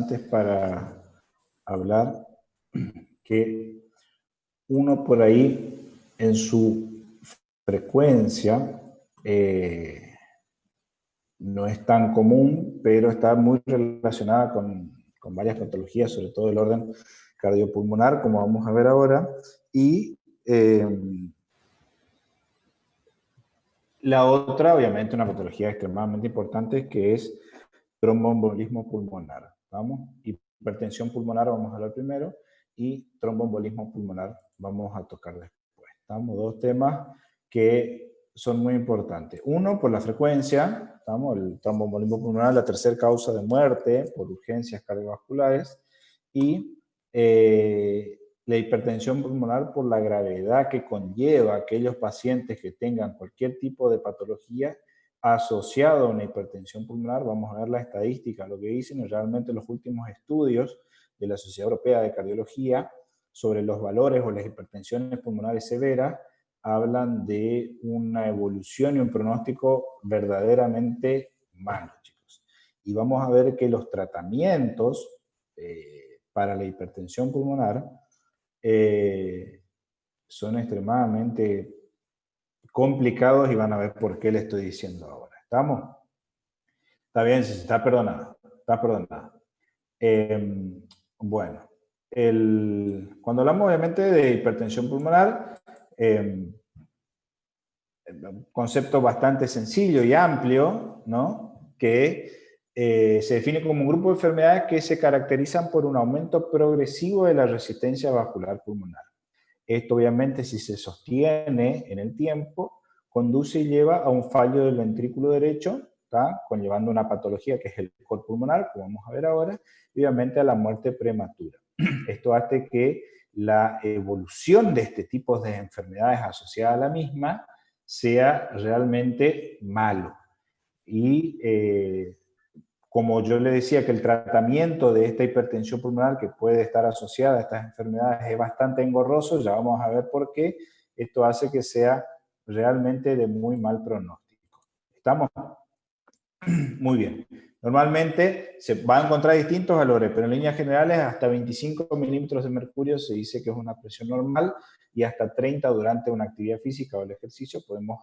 interesantes para hablar, que uno por ahí en su frecuencia no es tan común, pero está muy relacionada con varias patologías, sobre todo del orden cardiopulmonar, como vamos a ver ahora, y la otra, obviamente, una patología extremadamente importante, que es tromboembolismo pulmonar. ¿Vamos? Hipertensión pulmonar vamos a hablar primero, y tromboembolismo pulmonar vamos a tocar después. ¿Estamos? Dos temas que son muy importantes. Uno, por la frecuencia, ¿estamos? El tromboembolismo pulmonar es la tercera causa de muerte por urgencias cardiovasculares, y la hipertensión pulmonar por la gravedad que conlleva a aquellos pacientes que tengan cualquier tipo de patología asociado a una hipertensión pulmonar. Vamos a ver la estadística, lo que dicen, y realmente los últimos estudios de la Sociedad Europea de Cardiología sobre los valores o las hipertensiones pulmonares severas hablan de una evolución y un pronóstico verdaderamente malo, chicos. Y vamos a ver que los tratamientos para la hipertensión pulmonar son extremadamente complicados, y van a ver por qué le estoy diciendo ahora. ¿Estamos? Está bien, si está perdonado. Está perdonado. Bueno, cuando hablamos obviamente de hipertensión pulmonar, un concepto bastante sencillo y amplio, ¿no? Que se define como un grupo de enfermedades que se caracterizan por un aumento progresivo de la resistencia vascular pulmonar. Esto obviamente, si se sostiene en el tiempo, conduce y lleva a un fallo del ventrículo derecho, ¿tá? Conllevando una patología que es el cor pulmonar, como vamos a ver ahora, y obviamente a la muerte prematura. Esto hace que la evolución de este tipo de enfermedades asociadas a la misma sea realmente malo. Y como yo le decía que el tratamiento de esta hipertensión pulmonar que puede estar asociada a estas enfermedades es bastante engorroso, ya vamos a ver por qué. Esto hace que sea realmente de muy mal pronóstico. ¿Estamos? Muy bien. Normalmente se va a encontrar distintos valores, pero en líneas generales hasta 25 milímetros de mercurio se dice que es una presión normal, y hasta 30 durante una actividad física o el ejercicio podemos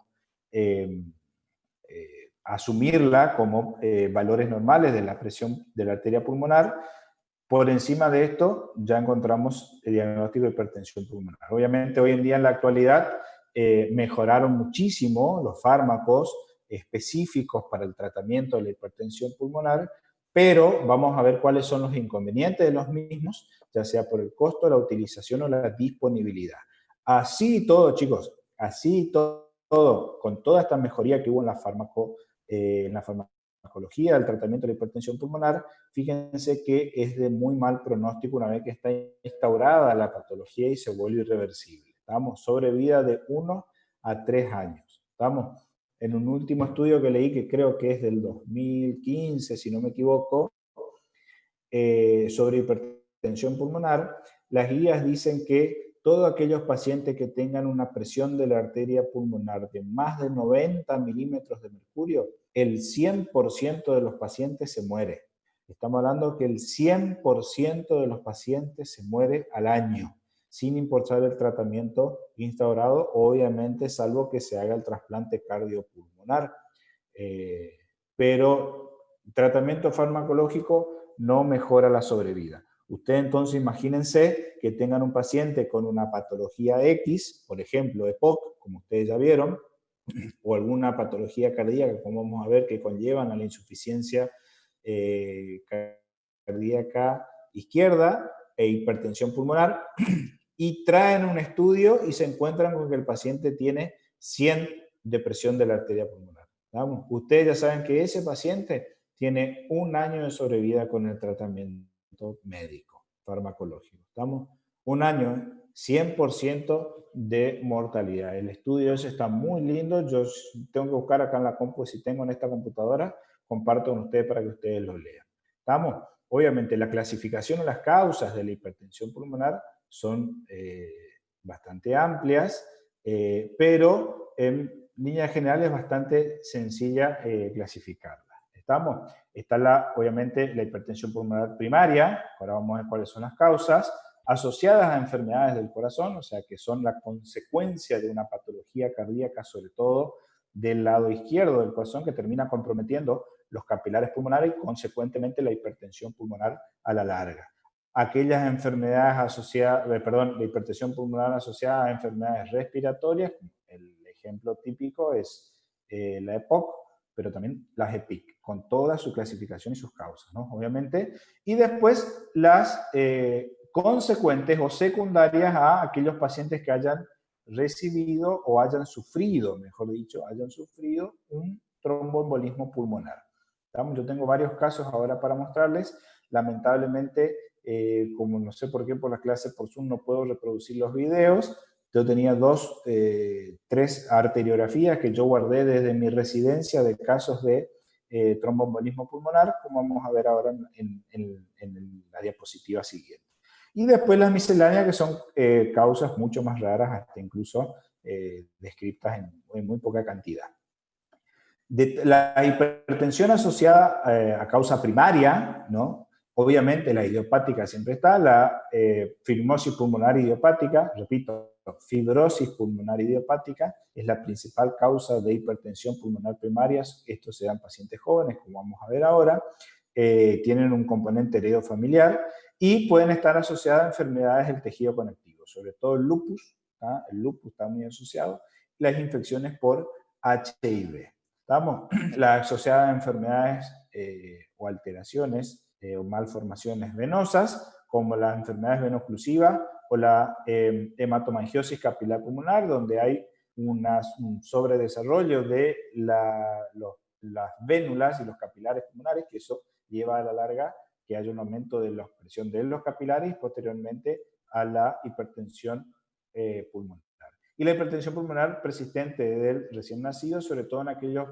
asumirla como valores normales de la presión de la arteria pulmonar. Por encima de esto ya encontramos el diagnóstico de hipertensión pulmonar. Obviamente hoy en día en la actualidad mejoraron muchísimo los fármacos específicos para el tratamiento de la hipertensión pulmonar, pero vamos a ver cuáles son los inconvenientes de los mismos, ya sea por el costo, la utilización o la disponibilidad. Así todo, chicos, así todo, con toda esta mejoría que hubo en la farmacología del tratamiento de la hipertensión pulmonar, fíjense que es de muy mal pronóstico una vez que está instaurada la patología y se vuelve irreversible. Estamos sobre vida de 1 a 3 años. Estamos en un último estudio que leí, que creo que es del 2015, si no me equivoco, sobre hipertensión pulmonar. Las guías dicen que todos aquellos pacientes que tengan una presión de la arteria pulmonar de más de 90 milímetros de mercurio, el 100% de los pacientes se muere. Estamos hablando que el 100% de los pacientes se muere al año, sin importar el tratamiento instaurado, obviamente, salvo que se haga el trasplante cardiopulmonar. Pero tratamiento farmacológico no mejora la sobrevida. Ustedes entonces imagínense que tengan un paciente con una patología X, por ejemplo EPOC, como ustedes ya vieron, o alguna patología cardíaca, como vamos a ver, que conllevan a la insuficiencia cardíaca izquierda e hipertensión pulmonar, y traen un estudio y se encuentran con que el paciente tiene 100 de presión de la arteria pulmonar. ¿Vamos? Ustedes ya saben que ese paciente tiene 1 año de sobrevida con el tratamiento médico, farmacológico. ¿Estamos? 1 año, 100% de mortalidad. El estudio ese está muy lindo. Yo tengo que buscar acá en la compu, si tengo en esta computadora, comparto con ustedes para que ustedes lo lean. ¿Estamos? Obviamente la clasificación o las causas de la hipertensión pulmonar son bastante amplias, pero en líneas generales es bastante sencilla clasificarla. ¿Estamos? Está obviamente la hipertensión pulmonar primaria, ahora vamos a ver cuáles son las causas, asociadas a enfermedades del corazón, o sea, que son la consecuencia de una patología cardíaca, sobre todo del lado izquierdo del corazón, que termina comprometiendo los capilares pulmonares y, consecuentemente, la hipertensión pulmonar a la larga. Aquellas enfermedades asociadas, la hipertensión pulmonar asociada a enfermedades respiratorias, el ejemplo típico es la EPOC, pero también las EPIC, con toda su clasificación y sus causas, ¿no? Obviamente. Y después las consecuentes o secundarias a aquellos pacientes que hayan recibido o hayan sufrido, mejor dicho, hayan sufrido un tromboembolismo pulmonar. ¿Estamos? Yo tengo varios casos ahora para mostrarles. Lamentablemente, como no sé por qué por las clases por Zoom no puedo reproducir los videos, yo tenía tres arteriografías que yo guardé desde mi residencia de casos de tromboembolismo pulmonar, como vamos a ver ahora en la diapositiva siguiente. Y después las misceláneas, que son causas mucho más raras, hasta incluso descritas en muy poca cantidad. La hipertensión asociada a causa primaria, ¿no? Obviamente la idiopática siempre está, la fibrosis pulmonar idiopática, repito, fibrosis pulmonar idiopática es la principal causa de hipertensión pulmonar primaria. Estos se dan pacientes jóvenes, como vamos a ver ahora, tienen un componente heredofamiliar y pueden estar asociadas a enfermedades del tejido conectivo, sobre todo el lupus está muy asociado, las infecciones por HIV. ¿Estamos? La asociada a enfermedades o alteraciones o malformaciones venosas, como las enfermedades veno-oclusivas o la hematomangiosis capilar pulmonar, donde hay un sobredesarrollo de las vénulas y los capilares pulmonares, que eso lleva a la larga que haya un aumento de la presión de los capilares y posteriormente a la hipertensión pulmonar. Y la hipertensión pulmonar persistente del recién nacido, sobre todo en aquellos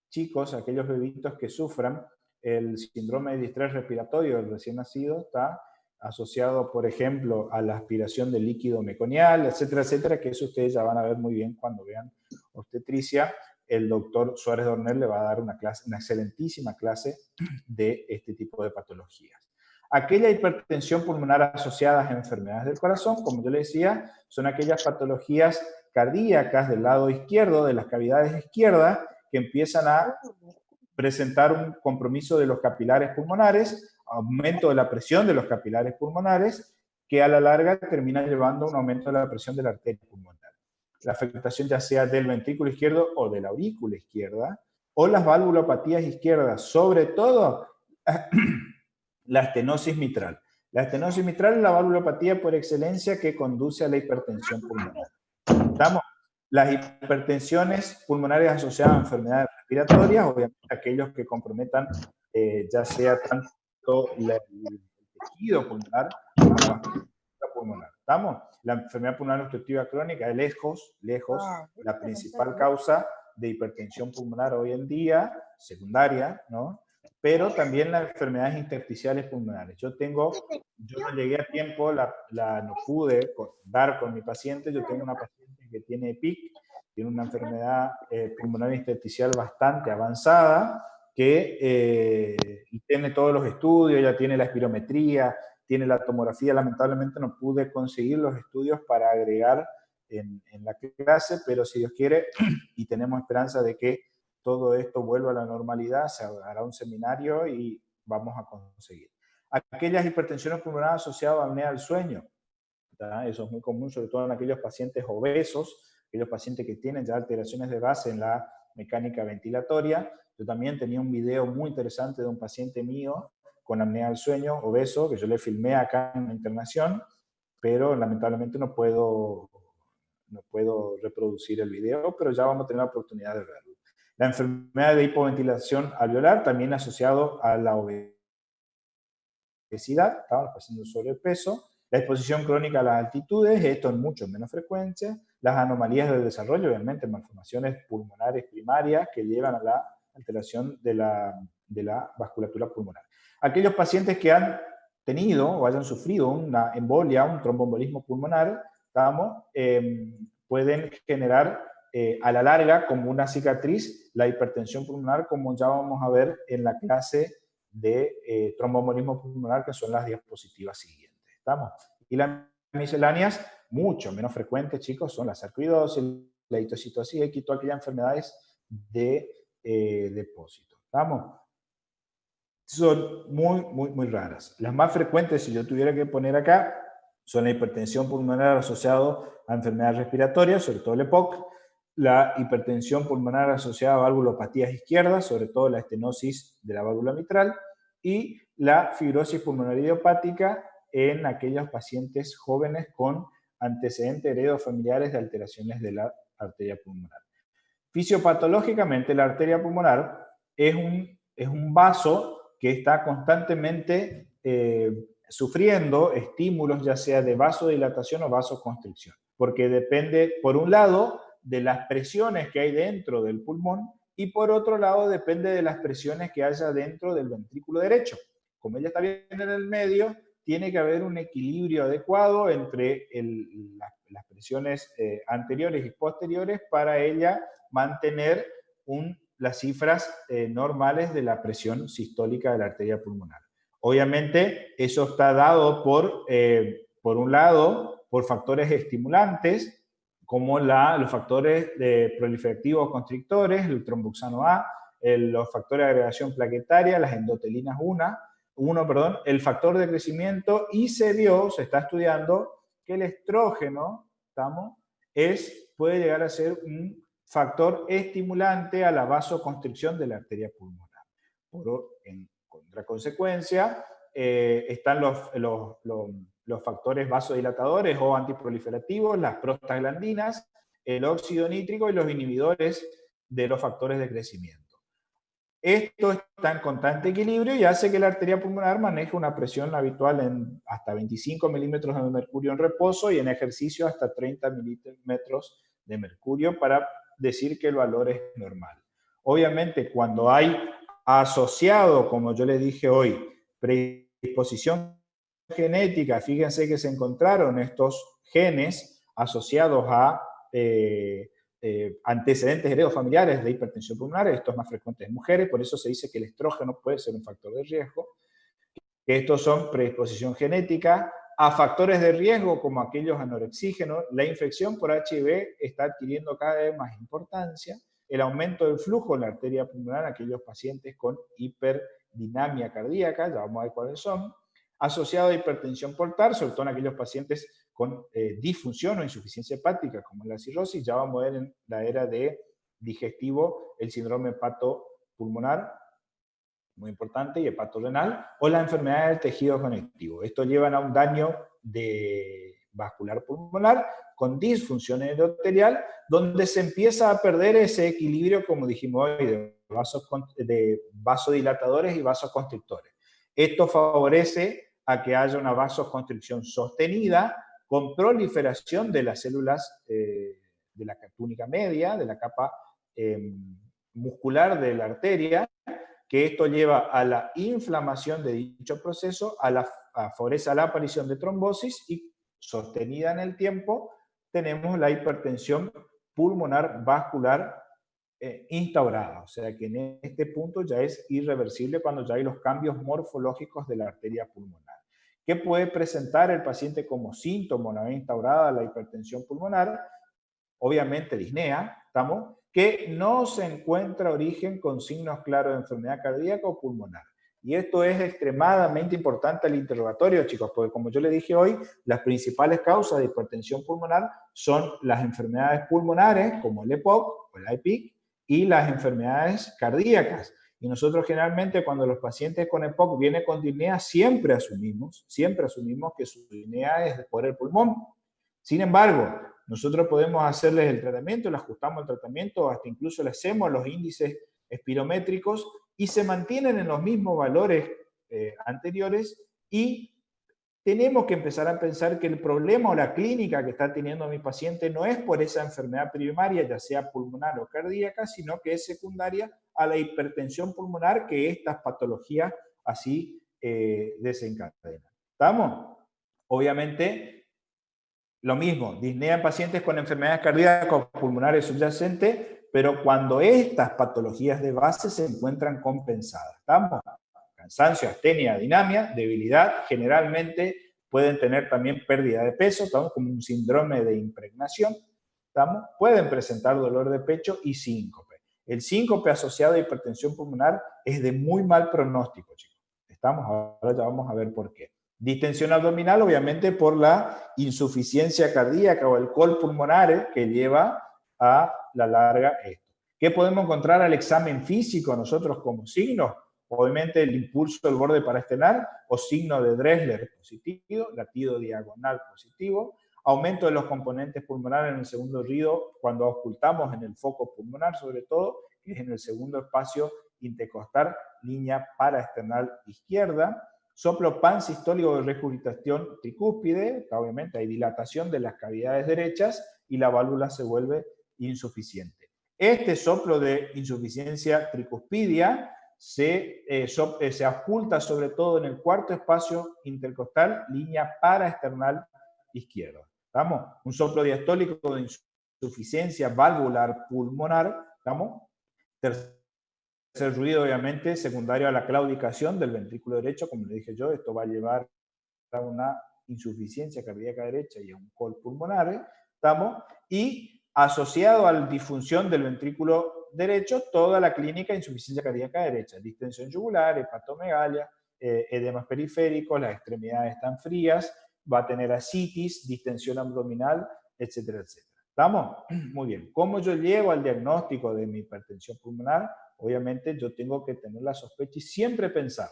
chicos, aquellos bebitos que sufran el síndrome de distrés respiratorio del recién nacido, está asociado, por ejemplo, a la aspiración de líquido meconial, etcétera, etcétera, que eso ustedes ya van a ver muy bien cuando vean obstetricia. El doctor Suárez Dornel le va a dar una excelentísima clase de este tipo de patologías. Aquella hipertensión pulmonar asociada a enfermedades del corazón, como yo le decía, son aquellas patologías cardíacas del lado izquierdo, de las cavidades izquierdas, que empiezan a presentar un compromiso de los capilares pulmonares, aumento de la presión de los capilares pulmonares, que a la larga termina llevando a un aumento de la presión de la arteria pulmonar. La afectación ya sea del ventrículo izquierdo o de la aurícula izquierda, o las valvulopatías izquierdas, sobre todo la estenosis mitral. La estenosis mitral es la valvulopatía por excelencia que conduce a la hipertensión pulmonar. ¿Estamos? Las hipertensiones pulmonares asociadas a enfermedades respiratorias, obviamente aquellos que comprometan ya sea tanto el tejido pulmonar como la vasculatura pulmonar. ¿Estamos? La enfermedad pulmonar obstructiva crónica es lejos la principal causa de hipertensión pulmonar hoy en día, secundaria, ¿no? Pero también las enfermedades intersticiales pulmonares. Yo no llegué a tiempo, no pude dar con mi paciente. Yo tengo una paciente que tiene EPIC, tiene una enfermedad pulmonar intersticial bastante avanzada, que tiene todos los estudios, ya tiene la espirometría, tiene la tomografía. Lamentablemente no pude conseguir los estudios para agregar en la clase, pero si Dios quiere, y tenemos esperanza de que todo esto vuelva a la normalidad, se hará un seminario y vamos a conseguir. Aquellas hipertensiones pulmonares asociadas a apnea del sueño, ¿verdad? Eso es muy común, sobre todo en aquellos pacientes obesos, aquellos pacientes que tienen ya alteraciones de base en la mecánica ventilatoria. Yo también tenía un video muy interesante de un paciente mío con apnea del sueño, obeso, que yo le filmé acá en la internación, pero lamentablemente no puedo reproducir el video, pero ya vamos a tener la oportunidad de verlo. La enfermedad de hipoventilación alveolar, también asociado a la obesidad, estamos pasando sobrepeso, la exposición crónica a las altitudes, esto en mucho menos frecuencia, las anomalías del desarrollo, obviamente malformaciones pulmonares primarias que llevan a la alteración de la vasculatura pulmonar. Aquellos pacientes que han tenido o hayan sufrido una embolia, un tromboembolismo pulmonar, pueden generar a la larga como una cicatriz la hipertensión pulmonar, como ya vamos a ver en la clase de tromboembolismo pulmonar, que son las diapositivas siguientes. ¿Estamos? Y las misceláneas, mucho menos frecuentes, chicos, son la sarcoidosis, la histocitosis X, todas aquellas enfermedades de depósito. ¿Estamos? Son muy raras. Las más frecuentes, si yo tuviera que poner acá, son la hipertensión pulmonar asociada a enfermedades respiratorias, sobre todo el EPOC, la hipertensión pulmonar asociada a valvulopatías izquierdas, sobre todo la estenosis de la válvula mitral, y la fibrosis pulmonar idiopática en aquellos pacientes jóvenes con antecedentes heredofamiliares de alteraciones de la arteria pulmonar. Fisiopatológicamente, la arteria pulmonar es un vaso que está constantemente sufriendo estímulos, ya sea de vasodilatación o vasoconstricción, porque depende, por un lado, de las presiones que hay dentro del pulmón y por otro lado depende de las presiones que haya dentro del ventrículo derecho. Como ella está bien en el medio, tiene que haber un equilibrio adecuado entre las presiones anteriores y posteriores para ella mantener las cifras normales de la presión sistólica de la arteria pulmonar. Obviamente, eso está dado por un lado, por factores estimulantes, como los factores proliferativos constrictores, el tromboxano A, los factores de agregación plaquetaria, las endotelinas 1, el factor de crecimiento, y se está estudiando que el estrógeno, puede llegar a ser un factor estimulante a la vasoconstricción de la arteria pulmonar. En contraconsecuencia, están los factores vasodilatadores o antiproliferativos, las prostaglandinas, el óxido nítrico y los inhibidores de los factores de crecimiento. Esto está en constante equilibrio y hace que la arteria pulmonar maneje una presión habitual en hasta 25 milímetros de mercurio en reposo y en ejercicio hasta 30 milímetros de mercurio, para decir que el valor es normal. Obviamente, cuando hay asociado, como yo les dije hoy, predisposición genética, fíjense que se encontraron estos genes asociados a antecedentes heredofamiliares de hipertensión pulmonar, esto es más frecuente en mujeres, por eso se dice que el estrógeno puede ser un factor de riesgo, que estos son predisposición genética, a factores de riesgo como aquellos anorexígenos, la infección por HIV está adquiriendo cada vez más importancia, el aumento del flujo en la arteria pulmonar en aquellos pacientes con hiperdinamia cardíaca, ya vamos a ver cuáles son, asociado a hipertensión portal, sobre todo en aquellos pacientes con disfunción o insuficiencia hepática, como la cirrosis, ya vamos a ver en la era de digestivo el síndrome hepatopulmonar, muy importante, y hepatorenal, o la enfermedad del tejido conectivo. Esto lleva a un daño vascular pulmonar con disfunción endotelial, donde se empieza a perder ese equilibrio, como dijimos hoy, de vasodilatadores y vasoconstrictores. Esto favorece a que haya una vasoconstricción sostenida con proliferación de las células de la túnica media, de la capa muscular de la arteria, que esto lleva a la inflamación de dicho proceso, favorece la aparición de trombosis y, sostenida en el tiempo, tenemos la hipertensión pulmonar vascular instaurada. O sea que en este punto ya es irreversible cuando ya hay los cambios morfológicos de la arteria pulmonar. ¿Qué puede presentar el paciente como síntoma una vez instaurada la hipertensión pulmonar? Obviamente disnea, que no se encuentra origen con signos claros de enfermedad cardíaca o pulmonar. Y esto es extremadamente importante al interrogatorio, chicos, porque como yo les dije hoy, las principales causas de hipertensión pulmonar son las enfermedades pulmonares, como el EPOC o el IPIC, y las enfermedades cardíacas. Y nosotros generalmente cuando los pacientes con EPOC vienen con disnea, siempre asumimos que su disnea es por el pulmón. Sin embargo, nosotros podemos hacerles el tratamiento, le ajustamos el tratamiento, hasta incluso le hacemos los índices espirométricos y se mantienen en los mismos valores anteriores, y tenemos que empezar a pensar que el problema o la clínica que está teniendo mi paciente no es por esa enfermedad primaria, ya sea pulmonar o cardíaca, sino que es secundaria a la hipertensión pulmonar que estas patologías así desencadenan. ¿Estamos? Obviamente, Lo mismo, disnea en pacientes con enfermedades cardíacas pulmonares subyacentes, pero cuando estas patologías de base se encuentran compensadas. ¿Estamos? Cansancio, astenia, dinamia, debilidad, generalmente pueden tener también pérdida de peso, estamos como un síndrome de impregnación, ¿estamos? Pueden presentar dolor de pecho y síncope. El síncope asociado a hipertensión pulmonar es de muy mal pronóstico, chicos. ¿Estamos? Ahora ya vamos a ver por qué. Distensión abdominal, obviamente, por la insuficiencia cardíaca o el col pulmonar que lleva a la larga esto. ¿Qué podemos encontrar al examen físico nosotros como signos? Obviamente el impulso del borde paraestelar o signo de Dressler positivo, latido diagonal positivo, aumento de los componentes pulmonares en el segundo ruido cuando ocultamos en el foco pulmonar, sobre todo, que es en el segundo espacio intercostal, línea paraesternal izquierda, soplo pansistólico de regurgitación tricúspide, obviamente hay dilatación de las cavidades derechas y la válvula se vuelve insuficiente. Este soplo de insuficiencia tricuspidia se oculta sobre todo en el cuarto espacio intercostal, línea paraesternal izquierda. ¿Estamos? Un soplo diastólico de insuficiencia valvular pulmonar. ¿Estamos? Tercer ruido, obviamente, secundario a la claudicación del ventrículo derecho, como le dije yo, esto va a llevar a una insuficiencia cardíaca derecha y a un col pulmonar. ¿Estamos? Y asociado a la disfunción del ventrículo derecho, toda la clínica de insuficiencia cardíaca derecha, distensión yugular, hepatomegalia, edemas periféricos, las extremidades están frías, va a tener ascitis, distensión abdominal, etcétera, etcétera. ¿Estamos? Muy bien. ¿Cómo yo llego al diagnóstico de mi hipertensión pulmonar? Obviamente yo tengo que tener la sospecha y siempre pensar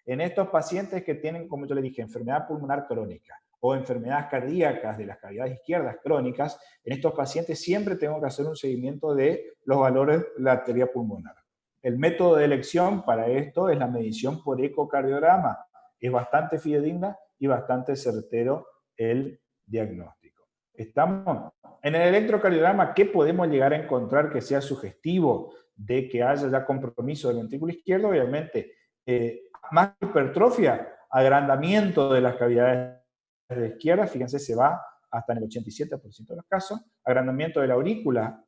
en estos pacientes que tienen, como yo le dije, enfermedad pulmonar crónica o enfermedades cardíacas de las cavidades izquierdas crónicas, en estos pacientes siempre tengo que hacer un seguimiento de los valores de la arteria pulmonar. El método de elección para esto es la medición por ecocardiograma. Es bastante fidedigna y bastante certero el diagnóstico. ¿Estamos? En el electrocardiograma, ¿qué podemos llegar a encontrar que sea sugestivo de que haya ya compromiso del ventrículo izquierdo? Obviamente, más hipertrofia, agrandamiento de las cavidades de la izquierda, fíjense, se va hasta en el 87% de los casos, agrandamiento de la aurícula,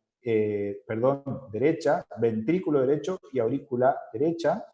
derecha, ventrículo derecho y aurícula derecha,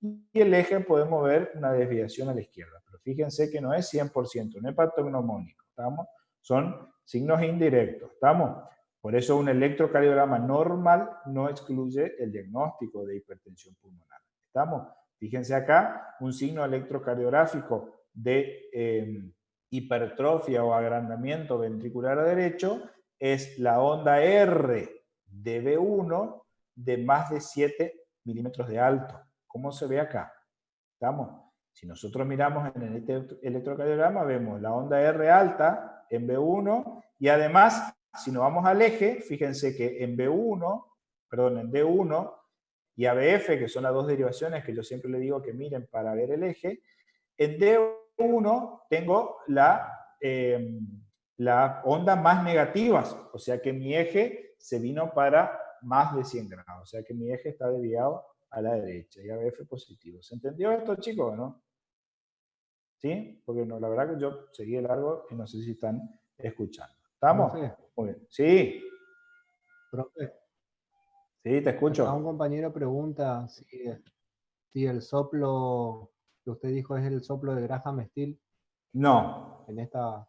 y el eje podemos ver una desviación a la izquierda, pero fíjense que no es 100%, no es patognomónico, ¿estamos? Son signos indirectos, ¿estamos? Por eso un electrocardiograma normal no excluye el diagnóstico de hipertensión pulmonar, ¿estamos? Fíjense acá, un signo electrocardiográfico de hipertrofia o agrandamiento ventricular derecho es la onda R de B1 de más de 7 milímetros de alto. ¿Cómo se ve acá? ¿Estamos? Si nosotros miramos en el electrocardiograma, vemos la onda R alta en B1 y además, si nos vamos al eje, fíjense que en D1 y ABF, que son las dos derivaciones que yo siempre le digo que miren para ver el eje, en D1 tengo la onda más negativas, o sea que mi eje se vino para más de 100 grados, o sea que mi eje está desviado a la derecha y ABF positivo. ¿Se entendió esto, chicos, o no? ¿Sí? Porque no, la verdad que yo seguí de largo y no sé si están escuchando. ¿Estamos? Profe, Muy bien. Sí, profe, sí, te acá un escucho. compañero pregunta si el soplo que usted dijo es el soplo de Graham Still No, en esta...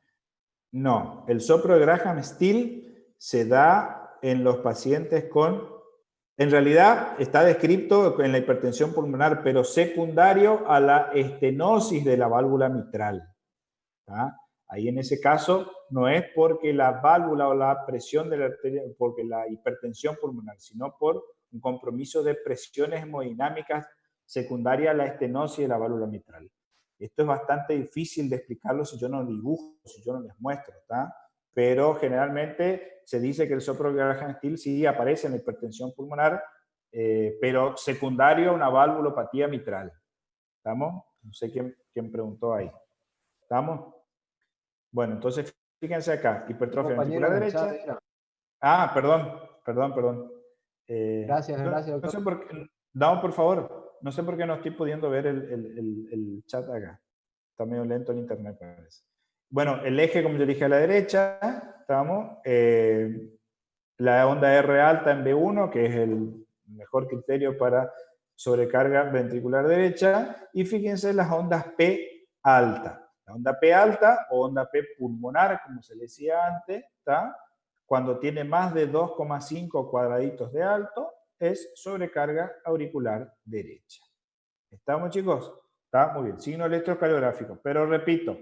no. El soplo de Graham Still se da en los pacientes con... En realidad está descrito en la hipertensión pulmonar, pero secundario a la estenosis de la válvula mitral. ¿Tá? Ahí en ese caso no es porque la válvula o la presión de la arteria, porque la hipertensión pulmonar, sino por un compromiso de presiones hemodinámicas secundaria a la estenosis de la válvula mitral. Esto es bastante difícil de explicarlo si yo no dibujo, si yo no les muestro, ¿tá? Pero generalmente se dice que el soplo de Graham Still sí aparece en la hipertensión pulmonar, pero secundario a una valvulopatía mitral. ¿Estamos? No sé quién preguntó ahí. ¿Estamos? Bueno, entonces fíjense acá, Un hipertrofia compañero ventricular en el chat derecha. era. Ah, perdón. Gracias, No, gracias, no sé doctor. por qué, no, por favor, no sé por qué no estoy pudiendo ver el chat acá. Está medio lento el internet, parece. bueno, el eje, como yo dije, a la derecha, ¿estamos? La onda R alta en B1, que es el mejor criterio para sobrecarga ventricular derecha, y fíjense las ondas P alta. La onda P alta o onda P pulmonar, como se le decía antes, ¿está? Cuando tiene más de 2,5 cuadraditos de alto, es sobrecarga auricular derecha. ¿Estamos, chicos? Está muy bien. Signo electrocardiográfico. Pero repito,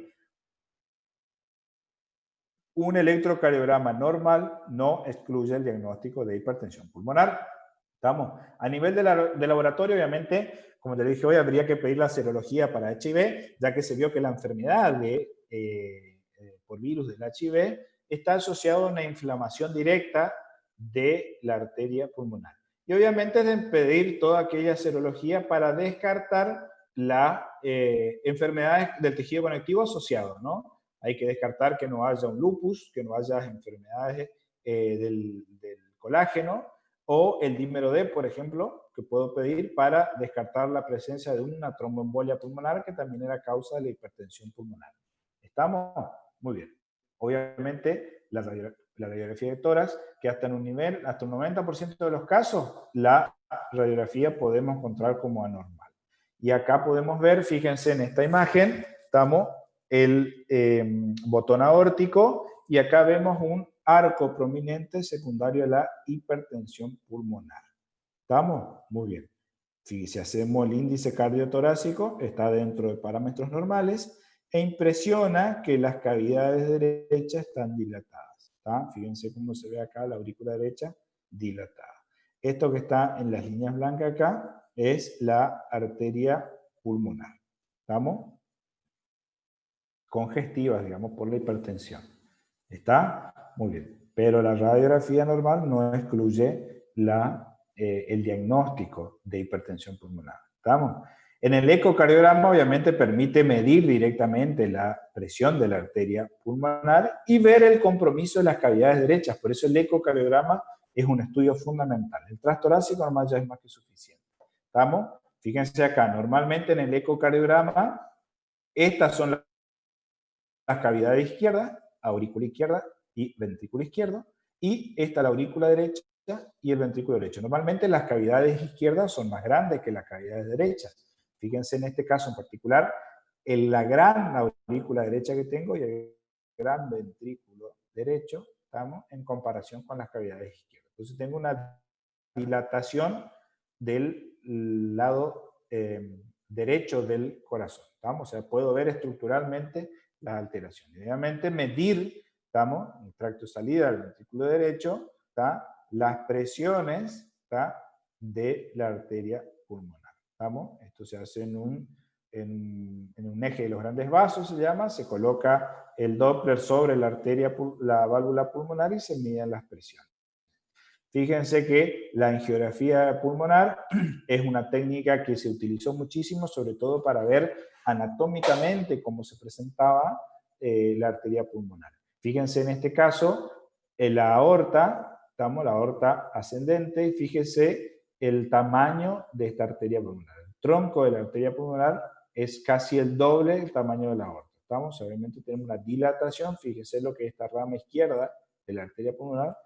un electrocardiograma normal no excluye el diagnóstico de hipertensión pulmonar. ¿Estamos? A nivel de laboratorio, obviamente, como te dije hoy, habría que pedir la serología para HIV, ya que se vio que la enfermedad por virus del HIV está asociada a una inflamación directa de la arteria pulmonar. Y obviamente es de pedir toda aquella serología para descartar las enfermedades del tejido conectivo asociado, ¿no? Hay que descartar que no haya un lupus, que no haya enfermedades del colágeno, o el dímero D, por ejemplo, que puedo pedir para descartar la presencia de una tromboembolia pulmonar que también era causa de la hipertensión pulmonar. ¿Estamos? Muy bien. Obviamente, la radiografía de tórax, que hasta en un nivel, hasta un 90% de los casos, la radiografía podemos encontrar como anormal. Y acá podemos ver, fíjense en esta imagen, estamos el botón aórtico y acá vemos un arco prominente secundario a la hipertensión pulmonar. ¿Estamos? Muy bien. Si hacemos el índice cardiotorácico, está dentro de parámetros normales e impresiona que las cavidades derechas están dilatadas. ¿Está? Fíjense cómo se ve acá la aurícula derecha dilatada. Esto que está en las líneas blancas acá es la arteria pulmonar. ¿Estamos? Congestivas, digamos, por la hipertensión. ¿Está? Muy bien. Pero la radiografía normal no excluye el diagnóstico de hipertensión pulmonar. ¿Estamos? En el ecocardiograma obviamente permite medir directamente la presión de la arteria pulmonar y ver el compromiso de las cavidades derechas. Por eso el ecocardiograma es un estudio fundamental. El transtorácico normal ya es más que suficiente. ¿Estamos? Fíjense acá, normalmente en el ecocardiograma, estas son las cavidades izquierdas, aurícula izquierda y ventrículo izquierdo, y esta la aurícula derecha y el ventrículo derecho. Normalmente las cavidades izquierdas son más grandes que las cavidades derechas. Fíjense en este caso en particular, en la gran aurícula derecha que tengo y el gran ventrículo derecho, estamos en comparación con las cavidades izquierdas. Entonces tengo una dilatación del lado derecho del corazón. ¿Estamos? O sea, puedo ver estructuralmente las alteraciones. Obviamente medir, estamos, en el tracto de salida del ventrículo derecho, ¿está? Las presiones, ¿está? De la arteria pulmonar. ¿Estamos? Esto se hace en un eje de los grandes vasos, se llama, se coloca el Doppler sobre la arteria, la válvula pulmonar y se miden las presiones. Fíjense que la angiografía pulmonar es una técnica que se utilizó muchísimo, sobre todo para ver anatómicamente cómo se presentaba la arteria pulmonar. Fíjense en este caso, en la aorta, estamos la aorta ascendente, y fíjense el tamaño de esta arteria pulmonar. El tronco de la arteria pulmonar es casi el doble del tamaño de la aorta. Estamos, obviamente tenemos una dilatación, fíjense lo que es esta rama izquierda de la arteria pulmonar,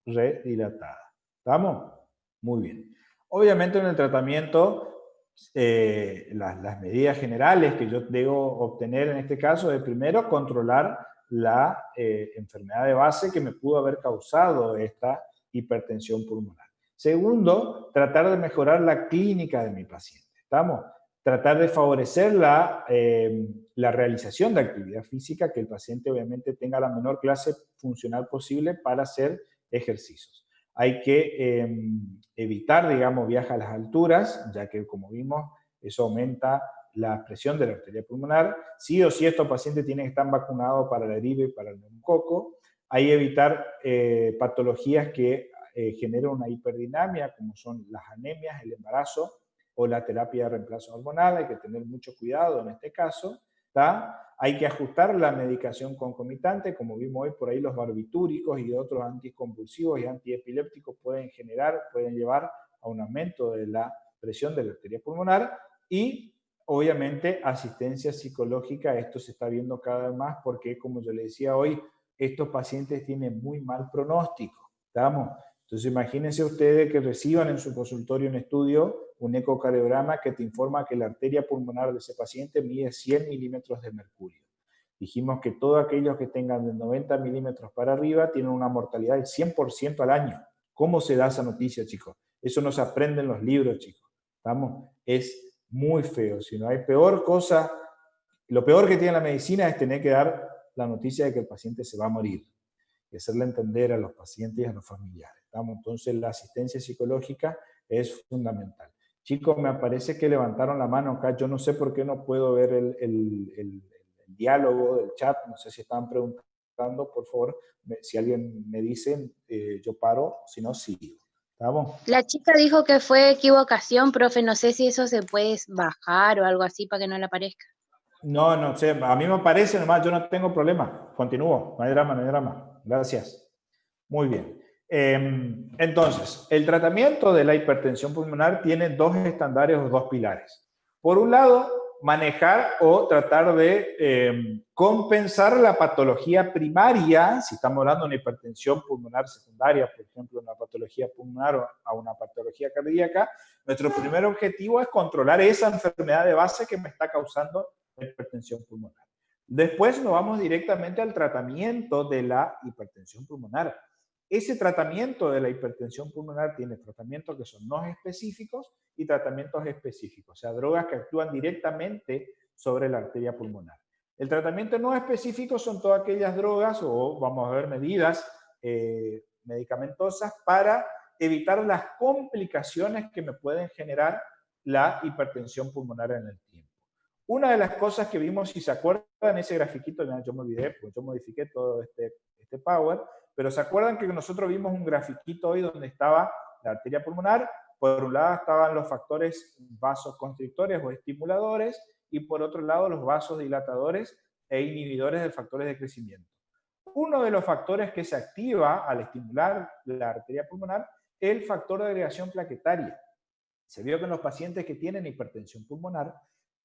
redilatada. ¿Estamos? Muy bien. Obviamente en el tratamiento, las medidas generales que yo debo obtener en este caso es primero controlar la enfermedad de base que me pudo haber causado esta hipertensión pulmonar. Segundo, tratar de mejorar la clínica de mi paciente. ¿Estamos? Tratar de favorecer la realización de actividad física, que el paciente obviamente tenga la menor clase funcional posible para hacer ejercicios. Hay que evitar, digamos, viajes a las alturas, ya que, como vimos, eso aumenta la presión de la arteria pulmonar. Sí o sí, estos pacientes tienen que estar vacunados para la gripe y para el neumococo. Hay que evitar patologías que generen una hiperdinamia, como son las anemias, el embarazo o la terapia de reemplazo hormonal. Hay que tener mucho cuidado en este caso. ¿Está? Hay que ajustar la medicación concomitante, como vimos hoy por ahí, los barbitúricos y otros anticonvulsivos y antiepilépticos pueden llevar a un aumento de la presión de la arteria pulmonar, y obviamente, asistencia psicológica, esto se está viendo cada vez más porque, como yo le decía hoy, estos pacientes tienen muy mal pronóstico, ¿estamos? Entonces, imagínense ustedes que reciban en su consultorio un estudio, un ecocardiograma que te informa que la arteria pulmonar de ese paciente mide 100 milímetros de mercurio. Dijimos que todos aquellos que tengan de 90 milímetros para arriba tienen una mortalidad del 100% al año. ¿Cómo se da esa noticia, chicos? Eso no se aprende en los libros, chicos. ¿Estamos? Es muy feo. Si no hay peor cosa, lo peor que tiene la medicina es tener que dar la noticia de que el paciente se va a morir y hacerle entender a los pacientes y a los familiares. ¿Estamos? Entonces, la asistencia psicológica es fundamental. Chicos, me parece que levantaron la mano acá. Yo no sé por qué no puedo ver el diálogo del chat. No sé si estaban preguntando, por favor. Si alguien me dice, yo paro. Si no, sigo. ¿Estamos? La chica dijo que fue equivocación, profe. No sé si eso se puede bajar o algo así para que no le aparezca. No, no sé. A mí me parece nomás, yo no tengo problema. Continúo. No hay drama, no hay drama. Gracias. Muy bien. Entonces, el tratamiento de la hipertensión pulmonar tiene dos estándares o dos pilares. Por un lado, manejar o tratar de compensar la patología primaria, si estamos hablando de una hipertensión pulmonar secundaria, por ejemplo, una patología pulmonar o a una patología cardíaca, nuestro primer objetivo es controlar esa enfermedad de base que me está causando la hipertensión pulmonar. Después nos vamos directamente al tratamiento de la hipertensión pulmonar. Ese tratamiento de la hipertensión pulmonar tiene tratamientos que son no específicos y tratamientos específicos, o sea, drogas que actúan directamente sobre la arteria pulmonar. El tratamiento no específico son todas aquellas drogas o vamos a ver medidas medicamentosas para evitar las complicaciones que me pueden generar la hipertensión pulmonar en el tiempo. Una de las cosas que vimos, si se acuerdan, ese grafiquito, yo me olvidé, porque yo modifiqué todo este Power, pero ¿se acuerdan que nosotros vimos un grafiquito hoy donde estaba la arteria pulmonar? Por un lado estaban los factores vasoconstrictores o estimuladores y por otro lado los vasodilatadores e inhibidores de factores de crecimiento. Uno de los factores que se activa al estimular la arteria pulmonar es el factor de agregación plaquetaria. Se vio que en los pacientes que tienen hipertensión pulmonar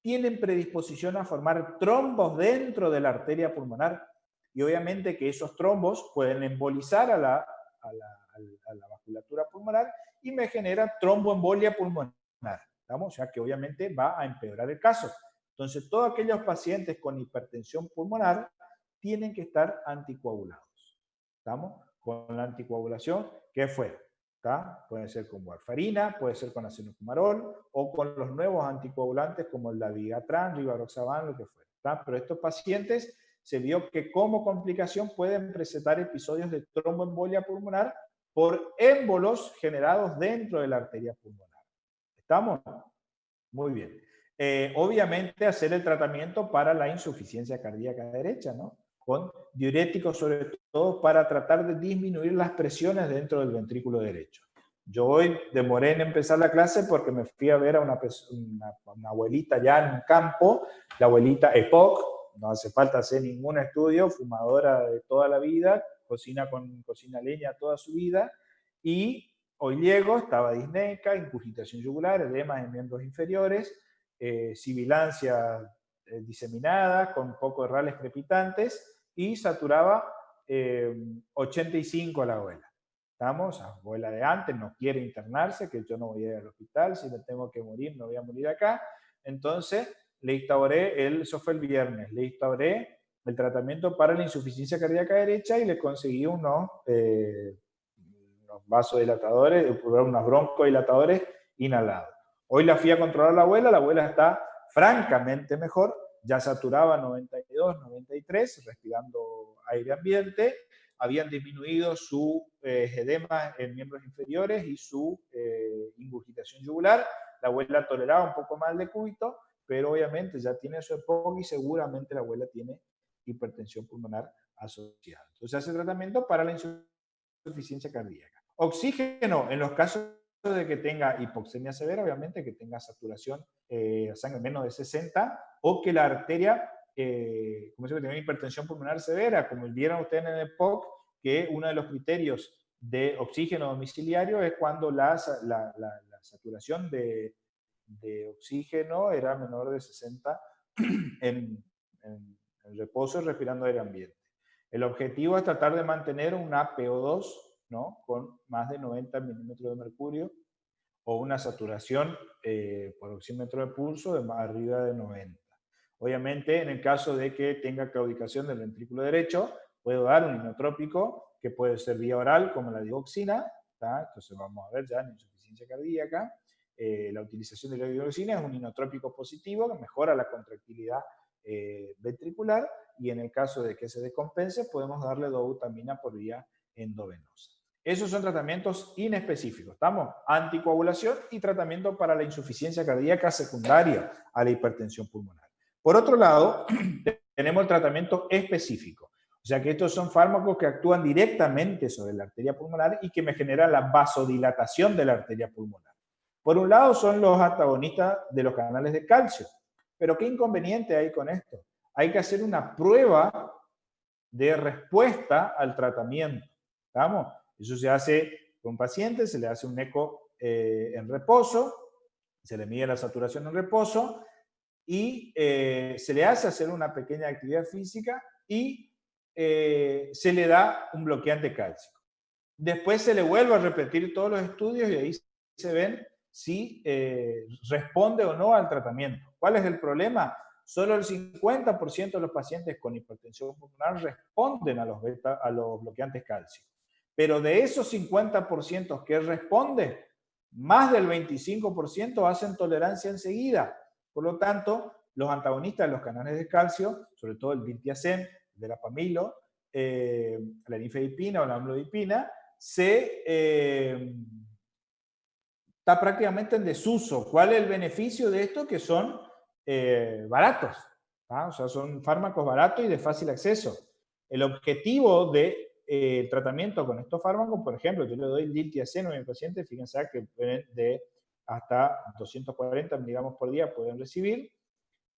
tienen predisposición a formar trombos dentro de la arteria pulmonar y obviamente que esos trombos pueden embolizar a la vasculatura pulmonar y me genera tromboembolia pulmonar, ¿estamos? O sea que obviamente va a empeorar el caso. Entonces, todos aquellos pacientes con hipertensión pulmonar tienen que estar anticoagulados, ¿estamos? Con la anticoagulación, ¿qué fue? ¿Está? Puede ser con warfarina, puede ser con acenocumarol o con los nuevos anticoagulantes como el dabigatran, rivaroxaban, lo que fuera. ¿Está? Pero estos pacientes se vio que como complicación pueden presentar episodios de tromboembolia pulmonar por émbolos generados dentro de la arteria pulmonar. ¿Estamos? Muy bien. Obviamente hacer el tratamiento para la insuficiencia cardíaca derecha, ¿no? Con diuréticos sobre todo para tratar de disminuir las presiones dentro del ventrículo derecho. Yo hoy demoré en empezar la clase porque me fui a ver a una abuelita ya en un campo, la abuelita EPOC, no hace falta hacer ningún estudio, fumadora de toda la vida, cocina leña toda su vida, y hoy llego, estaba disneica, incurgitación yugular, edemas en miembros inferiores, sibilancia diseminada, con pocos rales crepitantes, y saturaba 85 a la abuela. ¿Estamos? Abuela de antes no quiere internarse, que yo no voy a ir al hospital, si me tengo que morir, no voy a morir acá. Entonces, le instauré, eso fue el viernes, le instauré el tratamiento para la insuficiencia cardíaca derecha y le conseguí unos vasodilatadores, unos broncodilatadores inhalados. Hoy la fui a controlar a la abuela está francamente mejor, ya saturaba 92, 93, respirando aire ambiente, habían disminuido su edema en miembros inferiores y su ingurgitación yugular, la abuela toleraba un poco más el decúbito, pero obviamente ya tiene su EPOC y seguramente la abuela tiene hipertensión pulmonar asociada. Entonces hace tratamiento para la insuficiencia cardíaca. Oxígeno, en los casos de que tenga hipoxemia severa, obviamente que tenga saturación sangre menos de 60, o que la arteria, como se llama, tenga hipertensión pulmonar severa, como vieron ustedes en el POC, que uno de los criterios de oxígeno domiciliario es cuando la saturación de de oxígeno era menor de 60 en reposo y respirando aire ambiente. El objetivo es tratar de mantener un APO2, ¿no?, con más de 90 milímetros de mercurio, o una saturación por oxímetro de pulso de más arriba de 90. Obviamente, en el caso de que tenga claudicación del ventrículo derecho, puedo dar un inotrópico que puede ser vía oral, como la digoxina, ¿tá? Entonces vamos a ver ya en insuficiencia cardíaca. La utilización de la digoxina es un inotrópico positivo que mejora la contractilidad ventricular, y en el caso de que se descompense, podemos darle dobutamina por vía endovenosa. Esos son tratamientos inespecíficos, ¿estamos? Anticoagulación y tratamiento para la insuficiencia cardíaca secundaria a la hipertensión pulmonar. Por otro lado, tenemos el tratamiento específico. O sea que estos son fármacos que actúan directamente sobre la arteria pulmonar y que me generan la vasodilatación de la arteria pulmonar. Por un lado son los antagonistas de los canales de calcio. Pero ¿qué inconveniente hay con esto? Hay que hacer una prueba de respuesta al tratamiento. ¿Estamos? Eso se hace con un paciente, se le hace un eco en reposo, se le mide la saturación en reposo y se le hace hacer una pequeña actividad física y se le da un bloqueante cálcico. Después se le vuelve a repetir todos los estudios y ahí se ven si responde o no al tratamiento. ¿Cuál es el problema? Solo el 50% de los pacientes con hipertensión pulmonar responden a los bloqueantes cálcicos. Pero de esos 50% que responden, más del 25% hacen tolerancia enseguida. Por lo tanto, los antagonistas de los canales de calcio, sobre todo el diltiazem, el verapamilo, la nifedipina o la amlodipina, está prácticamente en desuso. ¿Cuál es el beneficio de esto? Que son baratos, ¿ah? O sea, son fármacos baratos y de fácil acceso. El objetivo de tratamiento con estos fármacos, por ejemplo, yo le doy diltiazem a mi paciente, fíjense que de hasta 240 miligramos por día pueden recibir.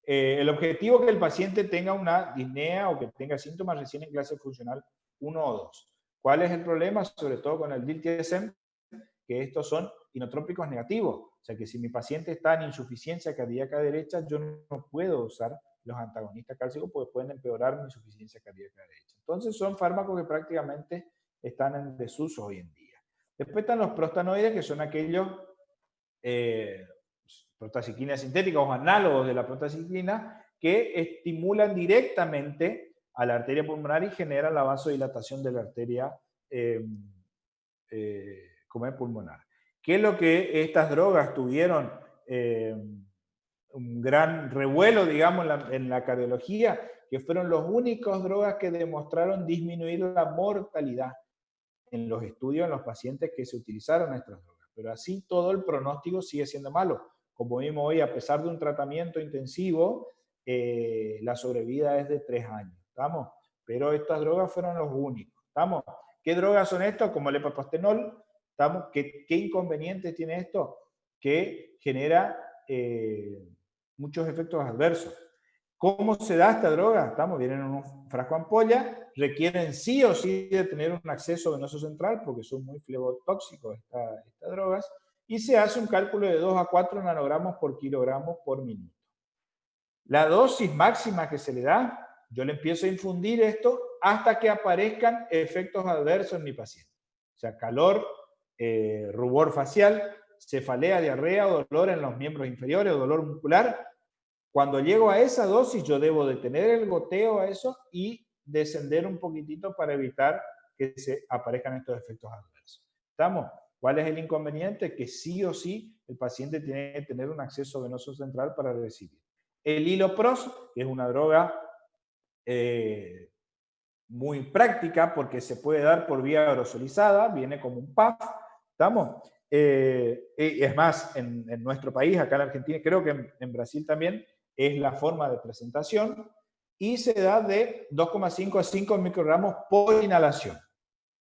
El objetivo es que el paciente tenga una disnea o que tenga síntomas recién en clase funcional 1 o 2. ¿Cuál es el problema? Sobre todo con el diltiazem, que estos son inotrópicos negativos. O sea que si mi paciente está en insuficiencia cardíaca derecha, yo no puedo usar los antagonistas cálcicos porque pueden empeorar mi insuficiencia cardíaca derecha. Entonces son fármacos que prácticamente están en desuso hoy en día. Después están los prostanoides, que son aquellos prostaciclina sintética o análogos de la prostaciclina que estimulan directamente a la arteria pulmonar y generan la vasodilatación de la arteria pulmonar. ¿Qué es lo que estas drogas tuvieron un gran revuelo, digamos, en la cardiología? Que fueron los únicos drogas que demostraron disminuir la mortalidad en los estudios en los pacientes que se utilizaron estas drogas. Pero así todo el pronóstico sigue siendo malo. Como vimos hoy, a pesar de un tratamiento intensivo, la sobrevida es de 3 años. ¿Estamos? Pero estas drogas fueron los únicos. ¿Estamos? ¿Qué drogas son estas? Como el epaprostenol. ¿Estamos? ¿Qué inconvenientes tiene esto? Que genera muchos efectos adversos. ¿Cómo se da esta droga? Estamos, vienen en un frasco ampolla, requieren sí o sí de tener un acceso venoso central porque son muy flebotóxicos estas drogas, y se hace un cálculo de 2 a 4 nanogramos por kilogramo por minuto. La dosis máxima que se le da, yo le empiezo a infundir esto hasta que aparezcan efectos adversos en mi paciente. O sea, calor, rubor facial, cefalea, diarrea o dolor en los miembros inferiores o dolor muscular. Cuando llego a esa dosis, yo debo detener el goteo a eso y descender un poquitito para evitar que se aparezcan estos efectos adversos. ¿Estamos? ¿Cuál es el inconveniente? Que sí o sí el paciente tiene que tener un acceso venoso central para recibir. El Hilopros, que es una droga muy práctica porque se puede dar por vía aerosolizada, viene como un puff, ¿estamos? Es más, en nuestro país, acá en Argentina, creo que en Brasil también, es la forma de presentación, y se da de 2,5 a 5 microgramos por inhalación.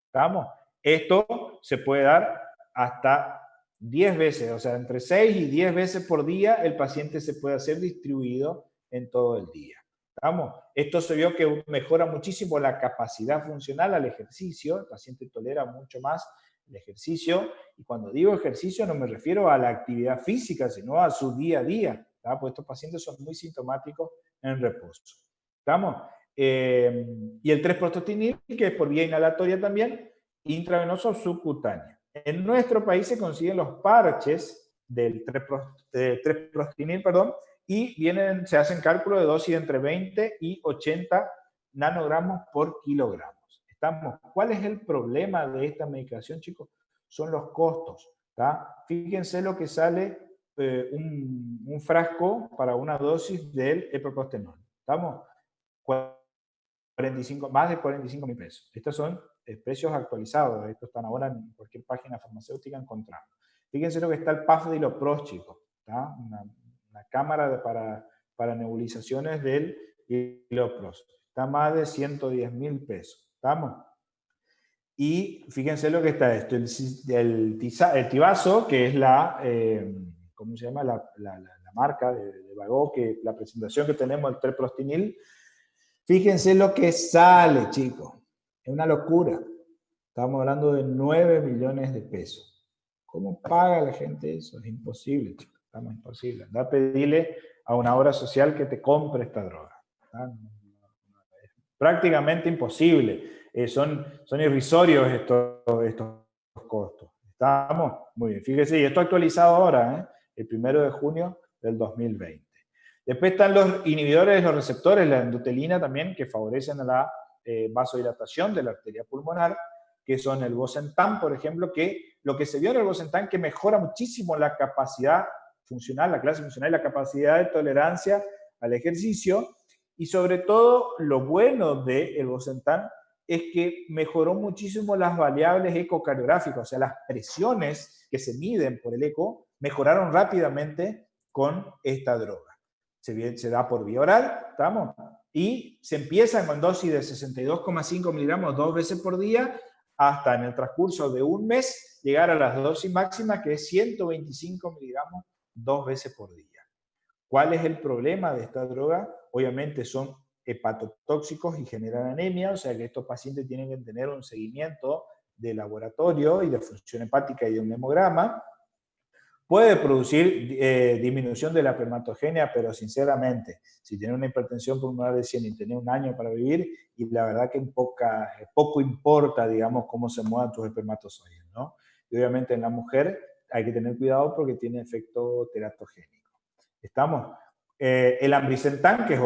¿Estamos? Esto se puede dar hasta 10 veces, o sea, entre 6 y 10 veces por día el paciente se puede hacer distribuido en todo el día. ¿Estamos? Esto se vio que mejora muchísimo la capacidad funcional al ejercicio, el paciente tolera mucho más El ejercicio, y cuando digo ejercicio no me refiero a la actividad física, sino a su día a día, ¿tá? Pues estos pacientes son muy sintomáticos en reposo. ¿Estamos? Y el 3-prostotinil, que es por vía inhalatoria también, intravenoso subcutáneo. En nuestro país se consiguen los parches del 3-prostotinil, y se hacen cálculos de dosis entre 20 y 80 nanogramos por kilogramos. ¿Cuál es el problema de esta medicación, chicos? Son los costos. ¿Tá? Fíjense lo que sale un frasco para una dosis del epoprostenol. ¿Estamos? Más de 45.000 pesos. Estos son precios actualizados. Estos están ahora en cualquier página farmacéutica encontramos. Fíjense lo que está el pafdilopros, chicos. ¿Tá? Una cámara para nebulizaciones del dilopros. Está más de 110.000 pesos. ¿Estamos? Y fíjense lo que está esto. El Tivazo, que es ¿cómo se llama? La marca de Vago, que la presentación que tenemos del 3-prostinil. Fíjense lo que sale, chicos. Es una locura. Estamos hablando de 9 millones de pesos. ¿Cómo paga la gente eso? Es imposible, chicos. Estamos imposible. Anda a pedirle a una obra social que te compre esta droga. Es prácticamente imposible. Son irrisorios estos costos. ¿Estamos? Muy bien. Fíjense, y esto actualizado ahora, el 1 de junio del 2020. Después están los inhibidores de los receptores, la endotelina también, que favorecen a la vasodilatación de la arteria pulmonar, que son el Bosentan, por ejemplo, que lo que se vio en el Bosentan que mejora muchísimo la capacidad funcional, la clase funcional y la capacidad de tolerancia al ejercicio, y sobre todo lo bueno del Bosentan es que mejoró muchísimo las variables ecocardiográficas, o sea, las presiones que se miden por el eco mejoraron rápidamente con esta droga. Se da por vía oral, ¿estamos? Y se empieza con dosis de 62,5 miligramos 2 veces por día, hasta en el transcurso de un mes llegar a las dosis máximas, que es 125 miligramos 2 veces por día. ¿Cuál es el problema de esta droga? Obviamente son hepatotóxicos y generan anemia, o sea que estos pacientes tienen que tener un seguimiento de laboratorio y de función hepática y de un hemograma. Puede producir disminución de la espermatogenia, pero sinceramente, si tiene una hipertensión pulmonar de 100 y tiene un año para vivir, y la verdad que poco importa, digamos, cómo se muevan tus espermatozoides, ¿no? Y obviamente en la mujer hay que tener cuidado porque tiene efecto teratogénico. ¿Estamos? El ambrisentan, que es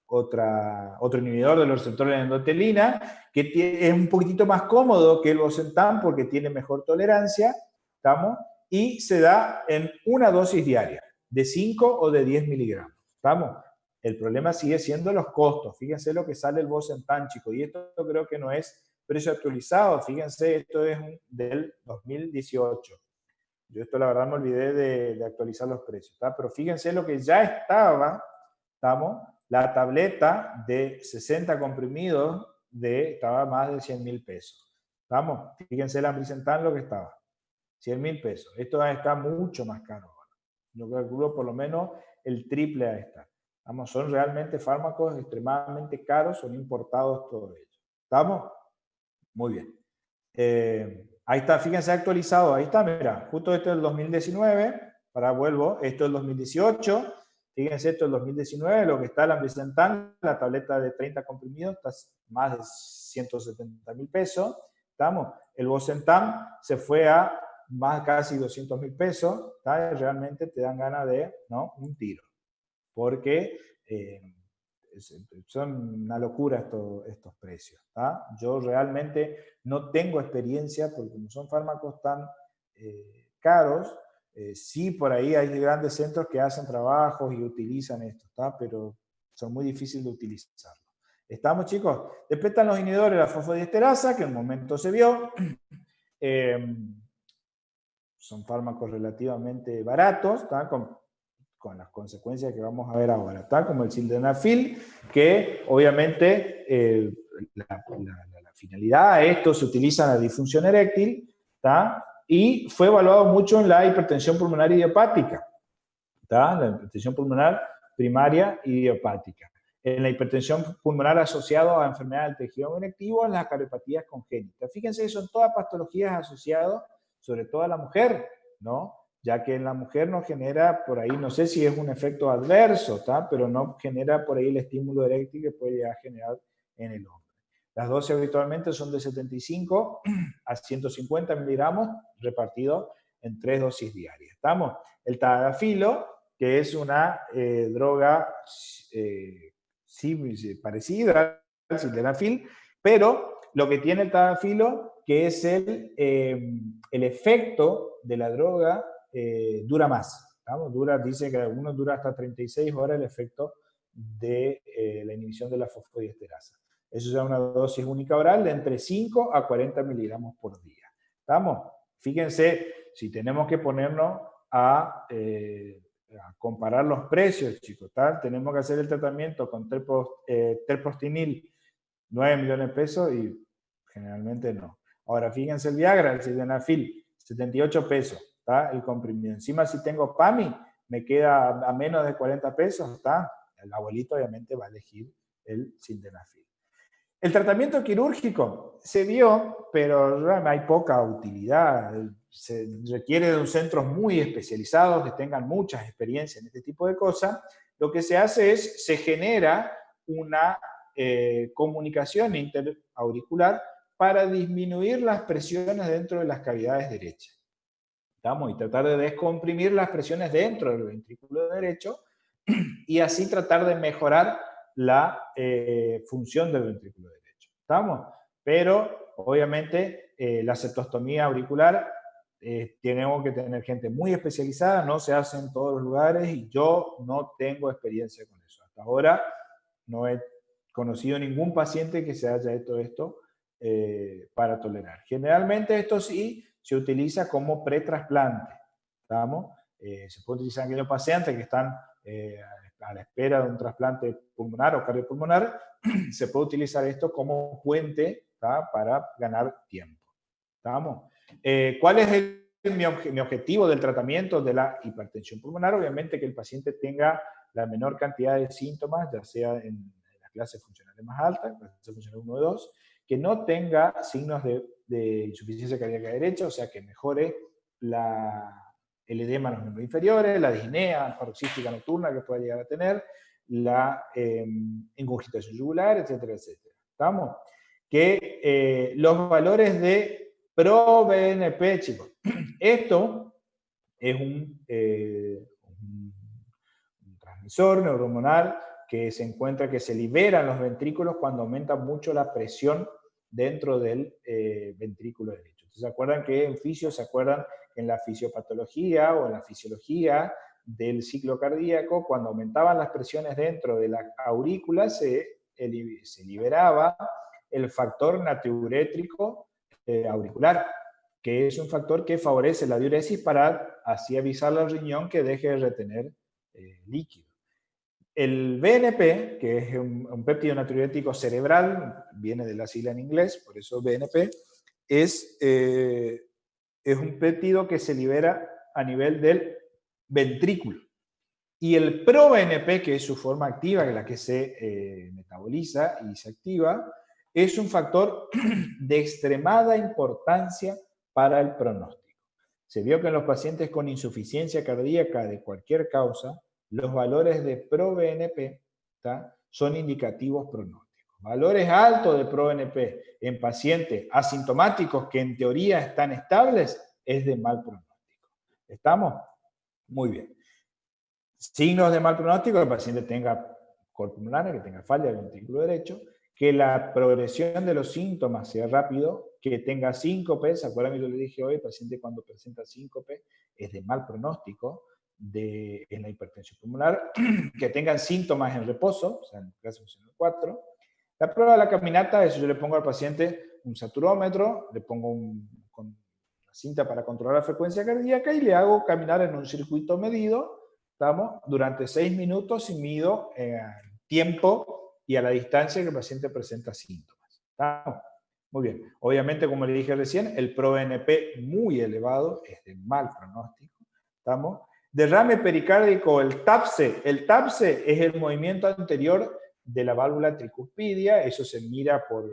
otro inhibidor de los receptores de endotelina, que es un poquitito más cómodo que el Bosentan porque tiene mejor tolerancia, ¿estamos? Y se da en una dosis diaria, de 5 o de 10 miligramos, ¿estamos? El problema sigue siendo los costos. Fíjense lo que sale el Bosentan, chicos, y esto creo que no es precio actualizado. Fíjense, esto es del 2018. Yo esto la verdad me olvidé de actualizar los precios, ¿está? Pero fíjense lo que ya estaba, ¿estamos? La tableta de 60 comprimidos estaba más de 100.000 pesos. ¿Estamos? Fíjense el ambrisentan lo que estaba. 100.000 pesos. Esto está mucho más caro ahora. Yo calculo por lo menos el triple a esta. ¿Estamos? Son realmente fármacos extremadamente caros, son importados todos ellos. ¿Estamos? Muy bien. Ahí está, fíjense actualizado. Ahí está, mira, justo esto es el 2019. Vuelvo, esto es el 2018. Fíjense, esto es el 2019, lo que está el ambrisentan, la tableta de 30 comprimidos, está más de 170.000 pesos. ¿Estamos? El Bosentan se fue a más casi 200.000 pesos, ¿tá? Realmente te dan ganas de, ¿no? Un tiro. Porque son una locura estos precios, ¿tá? Yo realmente no tengo experiencia, porque como son fármacos tan caros, sí por ahí hay grandes centros que hacen trabajos y utilizan esto, ¿tá? Pero son muy difíciles de utilizarlo. ¿Estamos, chicos? Después están los inhibidores de la fosfodiesterasa, que en un momento se vio. Son fármacos relativamente baratos, ¿tá? Con las consecuencias que vamos a ver ahora, ¿tá? Como el sildenafil, que obviamente la finalidad de esto se utiliza en la disfunción eréctil, ¿tá? Y fue evaluado mucho en la hipertensión pulmonar idiopática, ¿tá? La hipertensión pulmonar primaria idiopática. en la hipertensión pulmonar asociada a enfermedad del tejido conectivo, en las cardiopatías congénitas. Fíjense, son todas patologías asociadas, sobre todo a la mujer, ¿no? Ya que en la mujer no genera, por ahí, no sé si es un efecto adverso, ¿tá? Pero no genera por ahí el estímulo eréctil que puede llegar a generar en el hombre. Las dosis habitualmente son de 75 a 150 miligramos repartidos en 3 dosis diarias. ¿Estamos? El tadalafilo, que es una droga parecida al sildenafil, pero lo que tiene el tadalafilo, que es el efecto de la droga, dura más. ¿Estamos? Dice que algunos dura hasta 36 horas el efecto de la inhibición de la fosfodiesterasa. Eso es una dosis única oral de entre 5 a 40 miligramos por día. ¿Estamos? Fíjense, si tenemos que ponernos a comparar los precios, chicos, ¿tá? Tenemos que hacer el tratamiento con terpostinil, 9 millones de pesos y generalmente no. Ahora, fíjense el Viagra, el sildenafil, 78 pesos, ¿tá? El comprimido. Encima, si tengo PAMI, me queda a menos de 40 pesos, ¿está? El abuelito obviamente va a elegir el sildenafil. El tratamiento quirúrgico se vio, pero hay poca utilidad. Se requiere de centros muy especializados que tengan muchas experiencias en este tipo de cosas. Lo que se hace es, se genera una comunicación interauricular para disminuir las presiones dentro de las cavidades derechas. ¿Estamos? Y tratar de descomprimir las presiones dentro del ventrículo derecho y así tratar de mejorar la función del ventrículo derecho. ¿Estamos? Pero, obviamente, la septostomía auricular tenemos que tener gente muy especializada, no se hace en todos los lugares y yo no tengo experiencia con eso. Hasta ahora no he conocido ningún paciente que se haya hecho esto para tolerar. Generalmente esto sí se utiliza como pretrasplante. ¿Estamos? Se puede utilizar en aquellos pacientes que están a la espera de un trasplante pulmonar o cardiopulmonar, se puede utilizar esto como puente, ¿tá? Para ganar tiempo. ¿Estamos? ¿Cuál es mi objetivo del tratamiento de la hipertensión pulmonar? Obviamente que el paciente tenga la menor cantidad de síntomas, ya sea en las clases funcionales más altas, clase funcional 1 o 2, que no tenga signos de insuficiencia cardíaca derecha, o sea, que mejore el edema en los miembros inferiores, la disnea paroxística nocturna que pueda llegar a tener, la ingurgitación yugular, etcétera, etcétera. ¿Estamos? Que los valores de ProBNP, chicos. Esto es un transmisor neurohormonal que se encuentra, que se libera en los ventrículos cuando aumenta mucho la presión dentro del ventrículo derecho. Entonces, ¿se acuerdan que en fisio, se acuerdan en la fisiopatología o en la fisiología del ciclo cardíaco, cuando aumentaban las presiones dentro de la aurícula, se liberaba el factor natriurétrico auricular, que es un factor que favorece la diuresis para así avisarle al riñón que deje de retener líquido. El BNP, que es un péptido natriurético cerebral, viene de la sigla en inglés, por eso BNP, es un péptido que se libera a nivel del ventrículo. Y el proBNP, que es su forma activa, que es la que se metaboliza y se activa, es un factor de extremada importancia para el pronóstico. Se vio que en los pacientes con insuficiencia cardíaca de cualquier causa, los valores de proBNP son indicativos pronósticos. Valores altos de proBNP en pacientes asintomáticos que en teoría están estables es de mal pronóstico. ¿Estamos? Muy bien. Signos de mal pronóstico: el paciente tenga cor pulmonar, que tenga falla del ventrículo derecho, que la progresión de los síntomas sea rápido, que tenga síncope. ¿Se acuerdan que yo le dije hoy? El paciente cuando presenta síncope es de mal pronóstico en la hipertensión pulmonar, que tengan síntomas en reposo, o sea, en el caso funcional 4. La prueba de la caminata, eso yo le pongo al paciente un saturómetro, le pongo con una cinta para controlar la frecuencia cardíaca y le hago caminar en un circuito medido, ¿estamos? Durante 6 minutos y mido el tiempo y a la distancia que el paciente presenta síntomas. ¿Estamos? Muy bien. Obviamente, como le dije recién, el proBNP muy elevado es de mal pronóstico. ¿Estamos? Derrame pericárdico, el TAPSE. El TAPSE es el movimiento anterior de la válvula tricuspidia, eso se mira por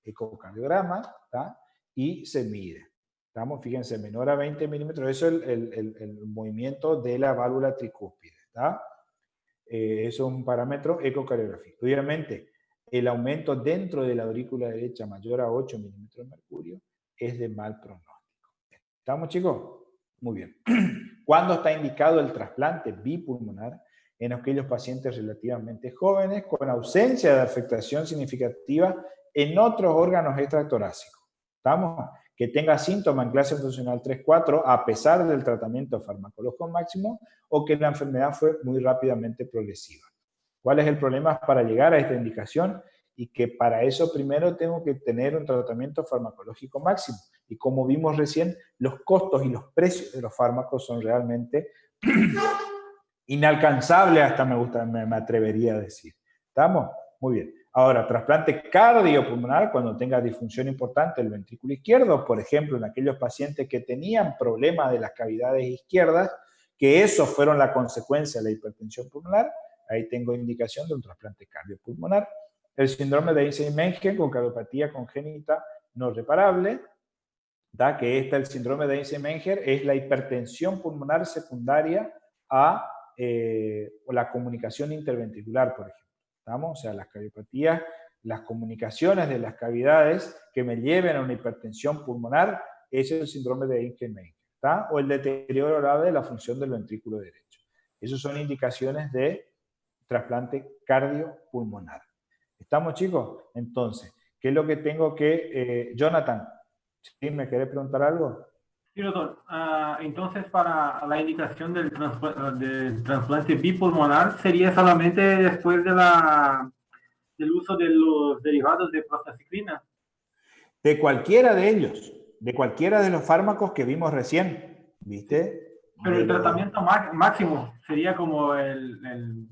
ecocardiograma, ¿tá? Y se mide. ¿Estamos? Fíjense, menor a 20 milímetros, eso es el movimiento de la válvula tricúspide, ¿tá? Eso es un parámetro ecocardiográfico. Obviamente, el aumento dentro de la aurícula derecha mayor a 8 milímetros de mercurio es de mal pronóstico. ¿Estamos, chicos? Muy bien. ¿Cuándo está indicado el trasplante bipulmonar? En aquellos pacientes relativamente jóvenes con ausencia de afectación significativa en otros órganos extratorácicos. ¿Estamos? Que tenga síntomas en clase funcional 3-4 a pesar del tratamiento farmacológico máximo o que la enfermedad fue muy rápidamente progresiva. ¿Cuál es el problema para llegar a esta indicación? Y que para eso primero tengo que tener un tratamiento farmacológico máximo. Y como vimos recién, los costos y los precios de los fármacos son realmente inalcanzables, hasta me atrevería a decir. ¿Estamos? Muy bien. Ahora, trasplante cardiopulmonar cuando tenga disfunción importante del ventrículo izquierdo, por ejemplo, en aquellos pacientes que tenían problemas de las cavidades izquierdas, que esos fueron la consecuencia de la hipertensión pulmonar, ahí tengo indicación de un trasplante cardiopulmonar. El síndrome de Eisenmenger con cardiopatía congénita no reparable, ¿da? Que el síndrome de Eisenmenger es la hipertensión pulmonar secundaria a la comunicación interventricular, por ejemplo. ¿Estamos? O sea, las cardiopatías, las comunicaciones de las cavidades que me lleven a una hipertensión pulmonar, ese es el síndrome de Eisenmenger, ¿está? O el deterioro grave de la función del ventrículo derecho. Esas son indicaciones de trasplante cardiopulmonar. ¿Estamos, chicos? Entonces, ¿qué es lo que tengo que... Jonathan, ¿sí? ¿Me querés preguntar algo? Sí, doctor. Entonces, para la indicación del trasplante bipulmonar, ¿sería solamente después del uso de los derivados de prostacyclina? De cualquiera de ellos, de cualquiera de los fármacos que vimos recién, ¿viste? Pero el tratamiento máximo sería como el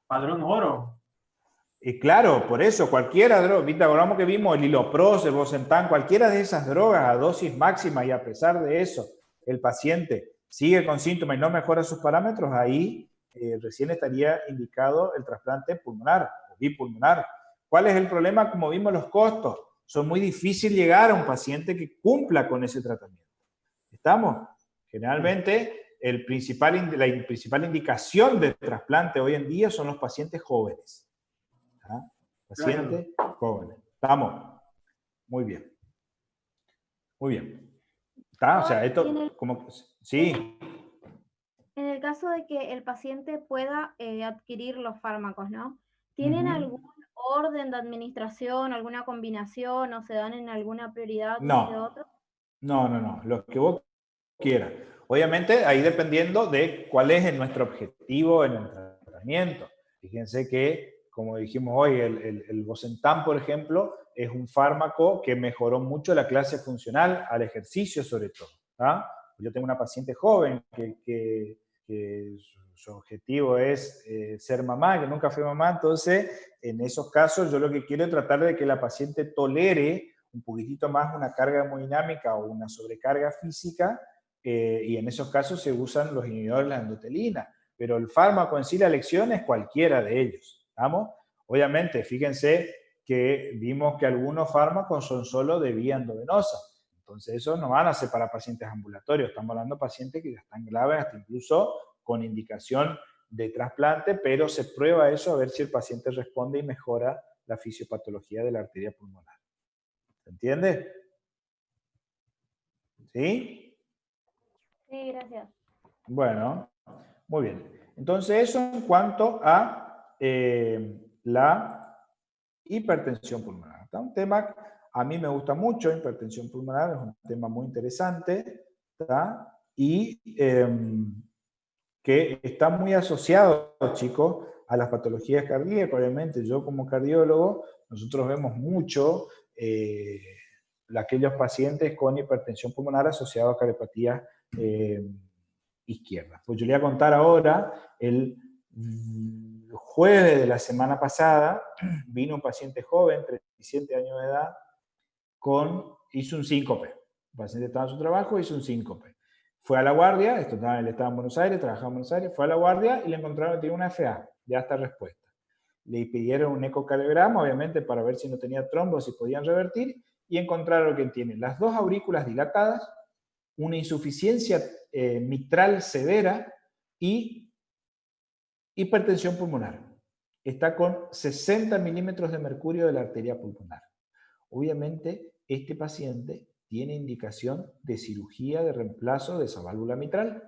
padrón oro. Y claro, por eso, cualquiera droga, ¿viste? Acordamos que vimos el Hilopros, el Bosentan, cualquiera de esas drogas a dosis máxima y a pesar de eso, el paciente sigue con síntomas y no mejora sus parámetros, ahí recién estaría indicado el trasplante pulmonar o bipulmonar. ¿Cuál es el problema? Como vimos, los costos. Son muy difícil llegar a un paciente que cumpla con ese tratamiento. ¿Estamos? Generalmente, la principal indicación de trasplante hoy en día son los pacientes jóvenes. ¿Ah? Pacientes jóvenes. ¿Estamos? Muy bien. Muy bien. ¿Está? O sea, esto como... Sí. En el caso de que el paciente pueda adquirir los fármacos, ¿no? ¿Tienen algún orden de administración, alguna combinación o se dan en alguna prioridad unos de otros? No. Lo que vos quieras. Obviamente, ahí dependiendo de cuál es nuestro objetivo en el tratamiento. Fíjense que, como dijimos hoy, el Bosentan, por ejemplo, es un fármaco que mejoró mucho la clase funcional al ejercicio, sobre todo. ¿Ah? Yo tengo una paciente joven que su objetivo es ser mamá, que nunca fue mamá, entonces en esos casos yo lo que quiero es tratar de que la paciente tolere un poquitito más una carga hemodinámica o una sobrecarga física, y en esos casos se usan los inhibidores de la endotelina, pero el fármaco en sí, la elección es cualquiera de ellos. ¿Estamos? Obviamente, fíjense que vimos que algunos fármacos son solo de vía endovenosa. Entonces, esos no van a ser para pacientes ambulatorios. Estamos hablando de pacientes que ya están graves, hasta incluso con indicación de trasplante, pero se prueba eso a ver si el paciente responde y mejora la fisiopatología de la arteria pulmonar. ¿Se entiende? ¿Sí? Sí, gracias. Bueno, muy bien. Entonces, eso en cuanto a la hipertensión pulmonar. ¿Está? Un tema, a mí me gusta mucho, hipertensión pulmonar, es un tema muy interesante, ¿está? Y que está muy asociado, chicos, a las patologías cardíacas. Obviamente, yo como cardiólogo, nosotros vemos mucho aquellos pacientes con hipertensión pulmonar asociados a cardiopatía izquierda. Pues yo le voy a contar ahora, el jueves de la semana pasada, vino un paciente joven, 37 años de edad, hizo un síncope. El paciente estaba en su trabajo, hizo un síncope. Fue a la guardia, él estaba en Buenos Aires, trabajaba en Buenos Aires, fue a la guardia y le encontraron que tenía una FA. ya está respuesta. Le pidieron un ecocardiograma, obviamente, para ver si no tenía trombos, si podían revertir, y encontraron que tiene las dos aurículas dilatadas, una insuficiencia mitral severa y hipertensión pulmonar. Está con 60 milímetros de mercurio de la arteria pulmonar. Obviamente, este paciente tiene indicación de cirugía de reemplazo de esa válvula mitral.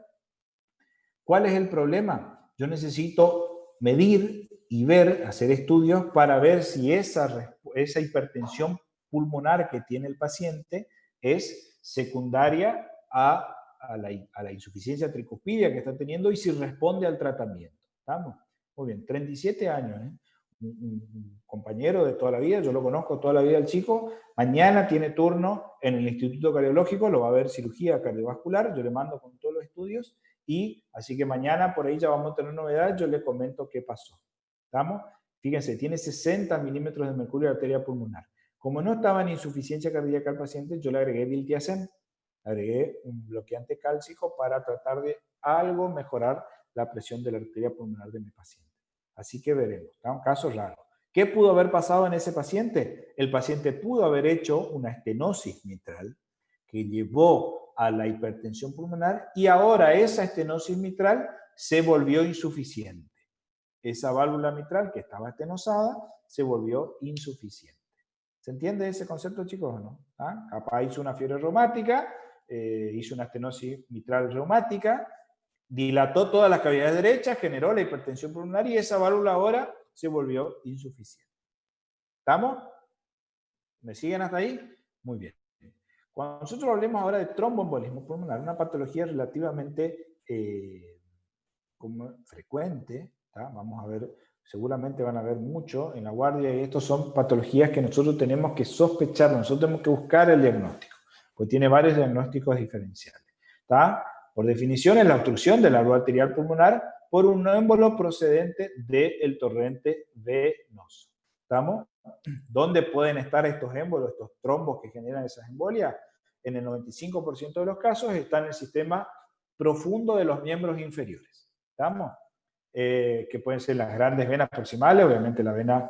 ¿Cuál es el problema? Yo necesito medir y ver, hacer estudios para ver si esa hipertensión pulmonar que tiene el paciente es secundaria a la insuficiencia tricuspidia que está teniendo y si responde al tratamiento. ¿Estamos? Muy bien, 37 años, ¿eh? Un compañero de toda la vida, yo lo conozco toda la vida el chico, mañana tiene turno en el Instituto Cardiológico, lo va a ver cirugía cardiovascular, yo le mando con todos los estudios, y así que mañana por ahí ya vamos a tener novedad, yo le comento qué pasó. ¿Estamos? Fíjense, tiene 60 milímetros de mercurio de arteria pulmonar. Como no estaba en insuficiencia cardíaca al paciente, yo le agregué diltiazem, agregué un bloqueante cálcico para tratar de algo mejorar la presión de la arteria pulmonar de mi paciente. Así que veremos, está un caso raro. ¿Qué pudo haber pasado en ese paciente? El paciente pudo haber hecho una estenosis mitral que llevó a la hipertensión pulmonar y ahora esa estenosis mitral se volvió insuficiente. Esa válvula mitral que estaba estenosada se volvió insuficiente. ¿Se entiende ese concepto, chicos, o no? ¿Ah? Capaz hizo una fiebre reumática, hizo una estenosis mitral reumática, dilató todas las cavidades derechas, generó la hipertensión pulmonar y esa válvula ahora se volvió insuficiente. ¿Estamos? ¿Me siguen hasta ahí? Muy bien. Cuando nosotros hablemos ahora de tromboembolismo pulmonar, una patología relativamente frecuente, ¿tá? Vamos a ver, seguramente van a ver mucho en la guardia, y estos son patologías que nosotros tenemos que sospechar, nosotros tenemos que buscar el diagnóstico, porque tiene varios diagnósticos diferenciales. ¿Tá? Por definición, es la obstrucción de la válvula arterial pulmonar por un émbolo procedente del torrente venoso. ¿Estamos? ¿Dónde pueden estar estos émbolos, estos trombos que generan esas embolias? En el 95% de los casos está en el sistema profundo de los miembros inferiores. ¿Estamos? Que pueden ser las grandes venas proximales, obviamente la vena,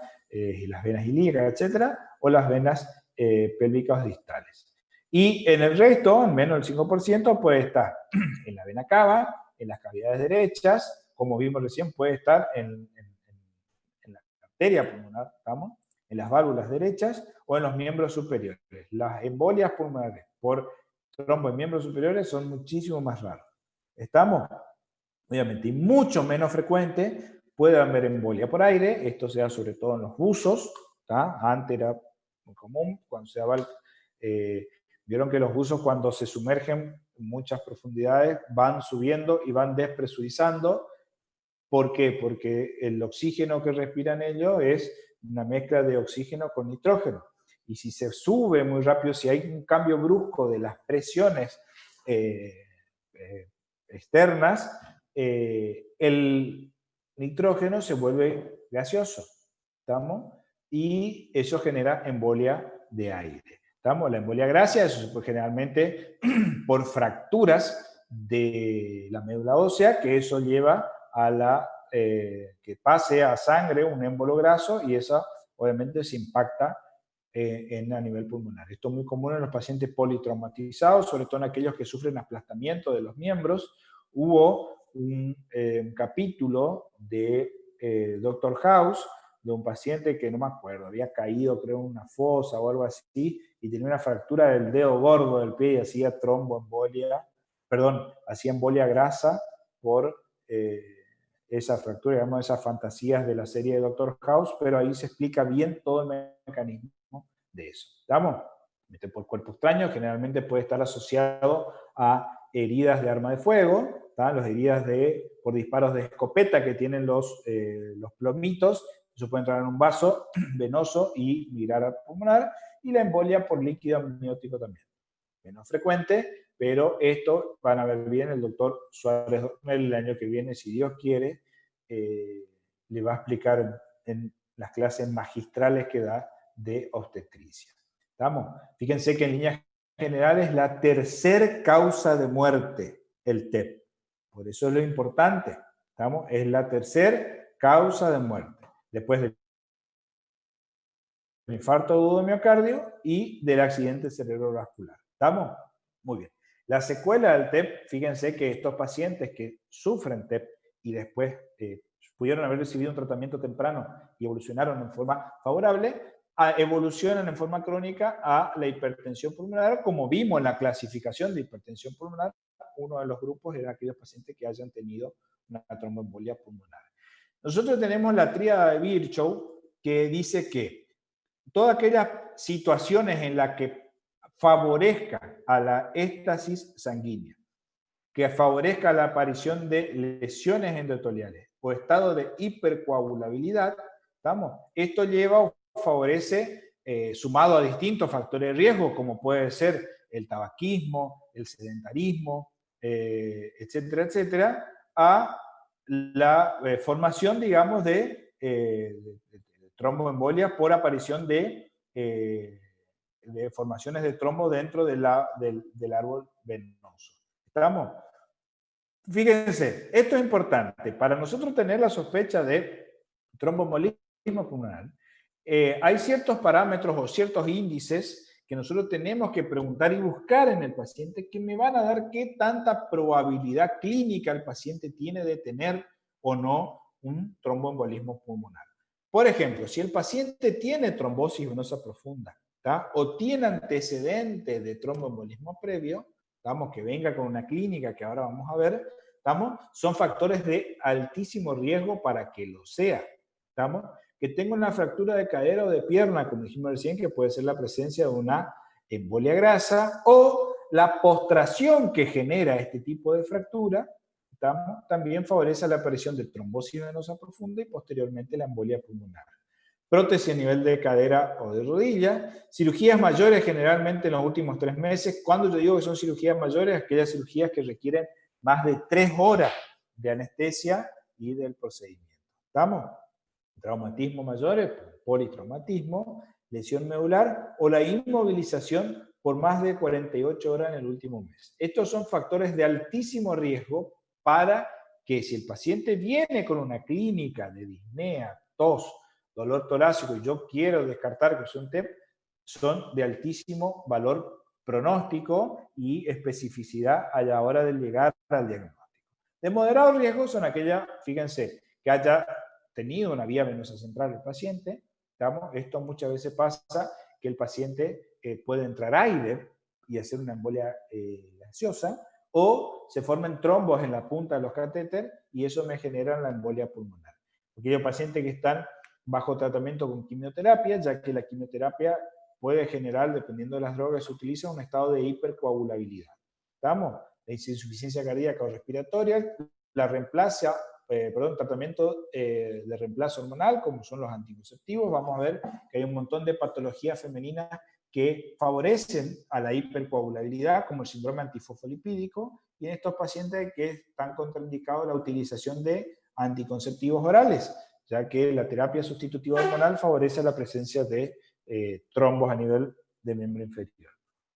las venas ilíacas, etcétera, o las venas pélvicas distales. Y en el resto, en menos del 5%, puede estar en la vena cava, en las cavidades derechas, como vimos recién, puede estar en la arteria pulmonar, ¿estamos? En las válvulas derechas o en los miembros superiores. Las embolias pulmonares por trombo en miembros superiores son muchísimo más raras. ¿Estamos? Obviamente, y mucho menos frecuente puede haber embolia por aire, esto se da sobre todo en los buzos, ¿tá? Antes era muy común, cuando se daba vieron que los buzos cuando se sumergen en muchas profundidades van subiendo y van despresurizando. ¿Por qué? Porque el oxígeno que respiran ellos es una mezcla de oxígeno con nitrógeno. Y si se sube muy rápido, si hay un cambio brusco de las presiones externas, el nitrógeno se vuelve gaseoso, ¿estamos? Y eso genera embolia de aire. ¿Estamos? La embolia gaseosa, eso generalmente por fracturas de la médula ósea, que eso lleva a que pase a sangre un émbolo graso y eso obviamente se impacta a nivel pulmonar. Esto es muy común en los pacientes politraumatizados, sobre todo en aquellos que sufren aplastamiento de los miembros. Hubo un capítulo de Dr. House, de un paciente que no me acuerdo, había caído creo en una fosa o algo así, y tenía una fractura del dedo gordo del pie y hacía tromboembolia, perdón, hacía embolia grasa por esa fractura, digamos, esas fantasías de la serie de Dr. House, pero ahí se explica bien todo el mecanismo de eso. ¿Estamos? Por cuerpo extraño generalmente puede estar asociado a heridas de arma de fuego, ¿tá? Las heridas por disparos de escopeta que tienen los plomitos, eso puede entrar en un vaso venoso y migrar al pulmonar, y la embolia por líquido amniótico también. Menos frecuente, pero esto van a ver bien el doctor Suárez el año que viene, si Dios quiere, le va a explicar en las clases magistrales que da de obstetricia. ¿Estamos? Fíjense que en líneas generales es la tercera causa de muerte, el TEP. Por eso es lo importante. ¿Estamos? Es la tercera causa de muerte, después del infarto agudo de miocardio y del accidente cerebrovascular. ¿Estamos? Muy bien. La secuela del TEP, fíjense que estos pacientes que sufren TEP y después pudieron haber recibido un tratamiento temprano y evolucionaron en forma favorable, evolucionan en forma crónica a la hipertensión pulmonar, como vimos en la clasificación de hipertensión pulmonar. Uno de los grupos era aquellos pacientes que hayan tenido una tromboembolia pulmonar. Nosotros tenemos la tríada de Virchow, que dice que todas aquellas situaciones en las que favorezca a la éstasis sanguínea, que favorezca la aparición de lesiones endoteliales o estado de hipercoagulabilidad, ¿estamos? Esto lleva o favorece, sumado a distintos factores de riesgo, como puede ser el tabaquismo, el sedentarismo, etcétera, etcétera, a la formación, digamos, de tromboembolia por aparición de formaciones de trombo dentro de del árbol venoso. ¿Estamos? Fíjense, esto es importante. Para nosotros tener la sospecha de tromboembolismo pulmonar, hay ciertos parámetros o ciertos índices que nosotros tenemos que preguntar y buscar en el paciente que me van a dar qué tanta probabilidad clínica el paciente tiene de tener o no un tromboembolismo pulmonar. Por ejemplo, si el paciente tiene trombosis venosa profunda, ¿tá? O tiene antecedentes de tromboembolismo previo, ¿estamos? Que venga con una clínica que ahora vamos a ver, ¿estamos? Son factores de altísimo riesgo para que lo sea, ¿estamos? Que tenga una fractura de cadera o de pierna, como dijimos recién, que puede ser la presencia de una embolia grasa, o la postración que genera este tipo de fractura, ¿estamos? También favorece la aparición de trombosis venosa profunda y posteriormente la embolia pulmonar. Prótesis a nivel de cadera o de rodilla, cirugías mayores generalmente en los últimos 3 meses. Cuando yo digo que son cirugías mayores, aquellas cirugías que requieren más de 3 horas de anestesia y del procedimiento. ¿Estamos? Traumatismo mayores, politraumatismo, lesión medular o la inmovilización por más de 48 horas en el último mes. Estos son factores de altísimo riesgo para que si el paciente viene con una clínica de disnea, tos, dolor torácico y yo quiero descartar que sea un TEP, son de altísimo valor pronóstico y especificidad a la hora de llegar al diagnóstico. De moderado riesgo son aquellas, fíjense, que haya tenido una vía venosa central el paciente, ¿estamos? Esto muchas veces pasa que el paciente puede entrar aire y hacer una embolia gaseosa, o se forman trombos en la punta de los catéteres y eso me genera la embolia pulmonar. Aquellos pacientes que están bajo tratamiento con quimioterapia, ya que la quimioterapia puede generar, dependiendo de las drogas que se utilizan, un estado de hipercoagulabilidad. ¿Estamos? La insuficiencia cardíaca o respiratoria la reemplaza, tratamiento de reemplazo hormonal, como son los anticonceptivos. Vamos a ver que hay un montón de patologías femeninas que favorecen a la hipercoagulabilidad, como el síndrome antifosfolipídico, y en estos pacientes que están contraindicados la utilización de anticonceptivos orales, ya que la terapia sustitutiva hormonal favorece la presencia de trombos a nivel de miembro inferior.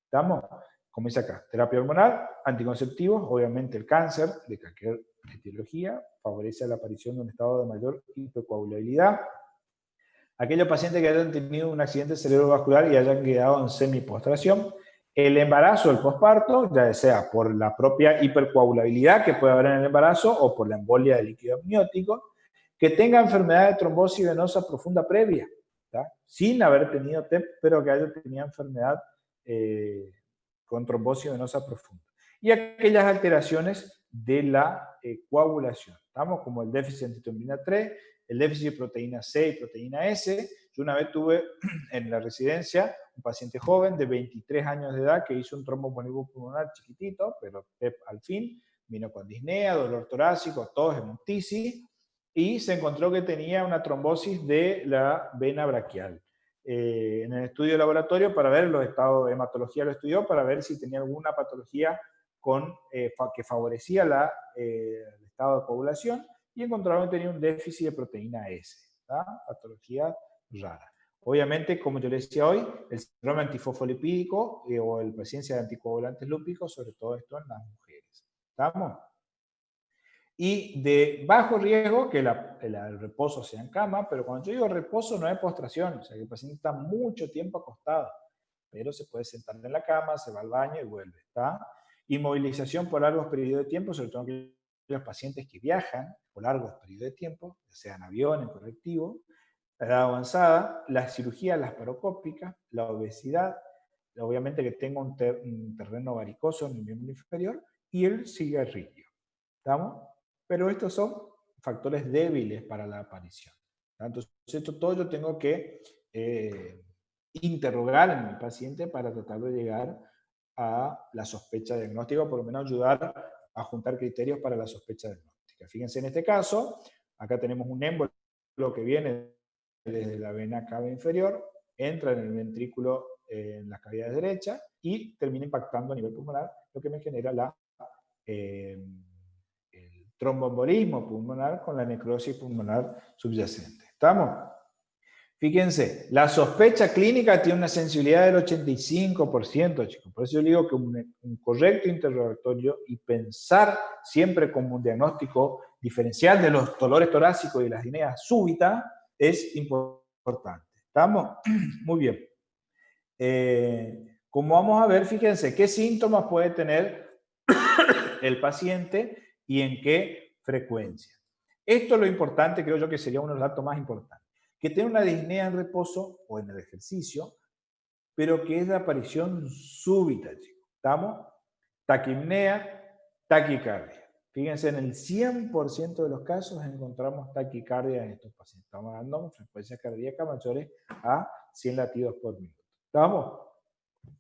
¿Estamos? Como dice acá, terapia hormonal, anticonceptivos, obviamente el cáncer de cualquier etiología favorece la aparición de un estado de mayor hipercoagulabilidad. Aquellos pacientes que hayan tenido un accidente cerebrovascular y hayan quedado en semipostración, el embarazo, el posparto, ya sea por la propia hipercoagulabilidad que puede haber en el embarazo o por la embolia de líquido amniótico, que tenga enfermedad de trombosis venosa profunda previa, ¿tá? Sin haber tenido TEP, pero que haya tenido enfermedad con trombosis venosa profunda. Y aquellas alteraciones de la coagulación, ¿estamos? Como el déficit de antitrombina 3, el déficit de proteína C y proteína S. Yo una vez tuve en la residencia un paciente joven de 23 años de edad que hizo un tromboembolismo pulmonar chiquitito, pero TEP al fin, vino con disnea, dolor torácico, tos, hemoptisis, y se encontró que tenía una trombosis de la vena braquial. En el estudio de laboratorio para ver los estados de hematología, lo estudió para ver si tenía alguna patología que favorecía el estado de coagulación, y encontraron que tenía un déficit de proteína S, ¿tá? Patología rara. Obviamente, como yo les decía hoy, el síndrome antifosfolipídico o la presencia de anticoagulantes lúpicos, sobre todo esto en las mujeres. ¿Estamos? y de bajo riesgo, que el reposo sea en cama, pero cuando yo digo reposo no es postración, o sea que el paciente está mucho tiempo acostado, pero se puede sentar en la cama, se va al baño y vuelve, ¿está? Inmovilización por largos periodos de tiempo, sobre todo en los pacientes que viajan por largos periodos de tiempo, ya sea en avión, en colectivo, la edad avanzada, la cirugía laparoscópica, la obesidad, obviamente que tenga un terreno varicoso en el miembro inferior, y el cigarrillo, ¿estamos? Pero estos son factores débiles para la aparición. Entonces, esto todo yo tengo que interrogar en mi paciente para tratar de llegar a la sospecha diagnóstica, o por lo menos ayudar a juntar criterios para la sospecha diagnóstica. Fíjense en este caso, acá tenemos un émbolo que viene desde la vena cava inferior, entra en el ventrículo en las cavidades derechas y termina impactando a nivel pulmonar, lo que me genera el tromboembolismo pulmonar con la necrosis pulmonar subyacente. ¿Estamos? Fíjense, la sospecha clínica tiene una sensibilidad del 85%, chicos. Por eso yo digo que un correcto interrogatorio y pensar siempre como un diagnóstico diferencial de los dolores torácicos y las disneas súbitas es importante. ¿Estamos? Muy bien. Como vamos a ver, fíjense, ¿qué síntomas puede tener el paciente y en qué frecuencia? Esto es lo importante, creo yo que sería uno de los datos más importantes. Que tiene una disnea en reposo o en el ejercicio, pero que es de aparición súbita, chicos. ¿Estamos? Taquipnea, taquicardia. Fíjense, en el 100% de los casos encontramos taquicardia en estos pacientes. Estamos hablando de frecuencias cardíacas mayores a 100 latidos por minuto. ¿Estamos?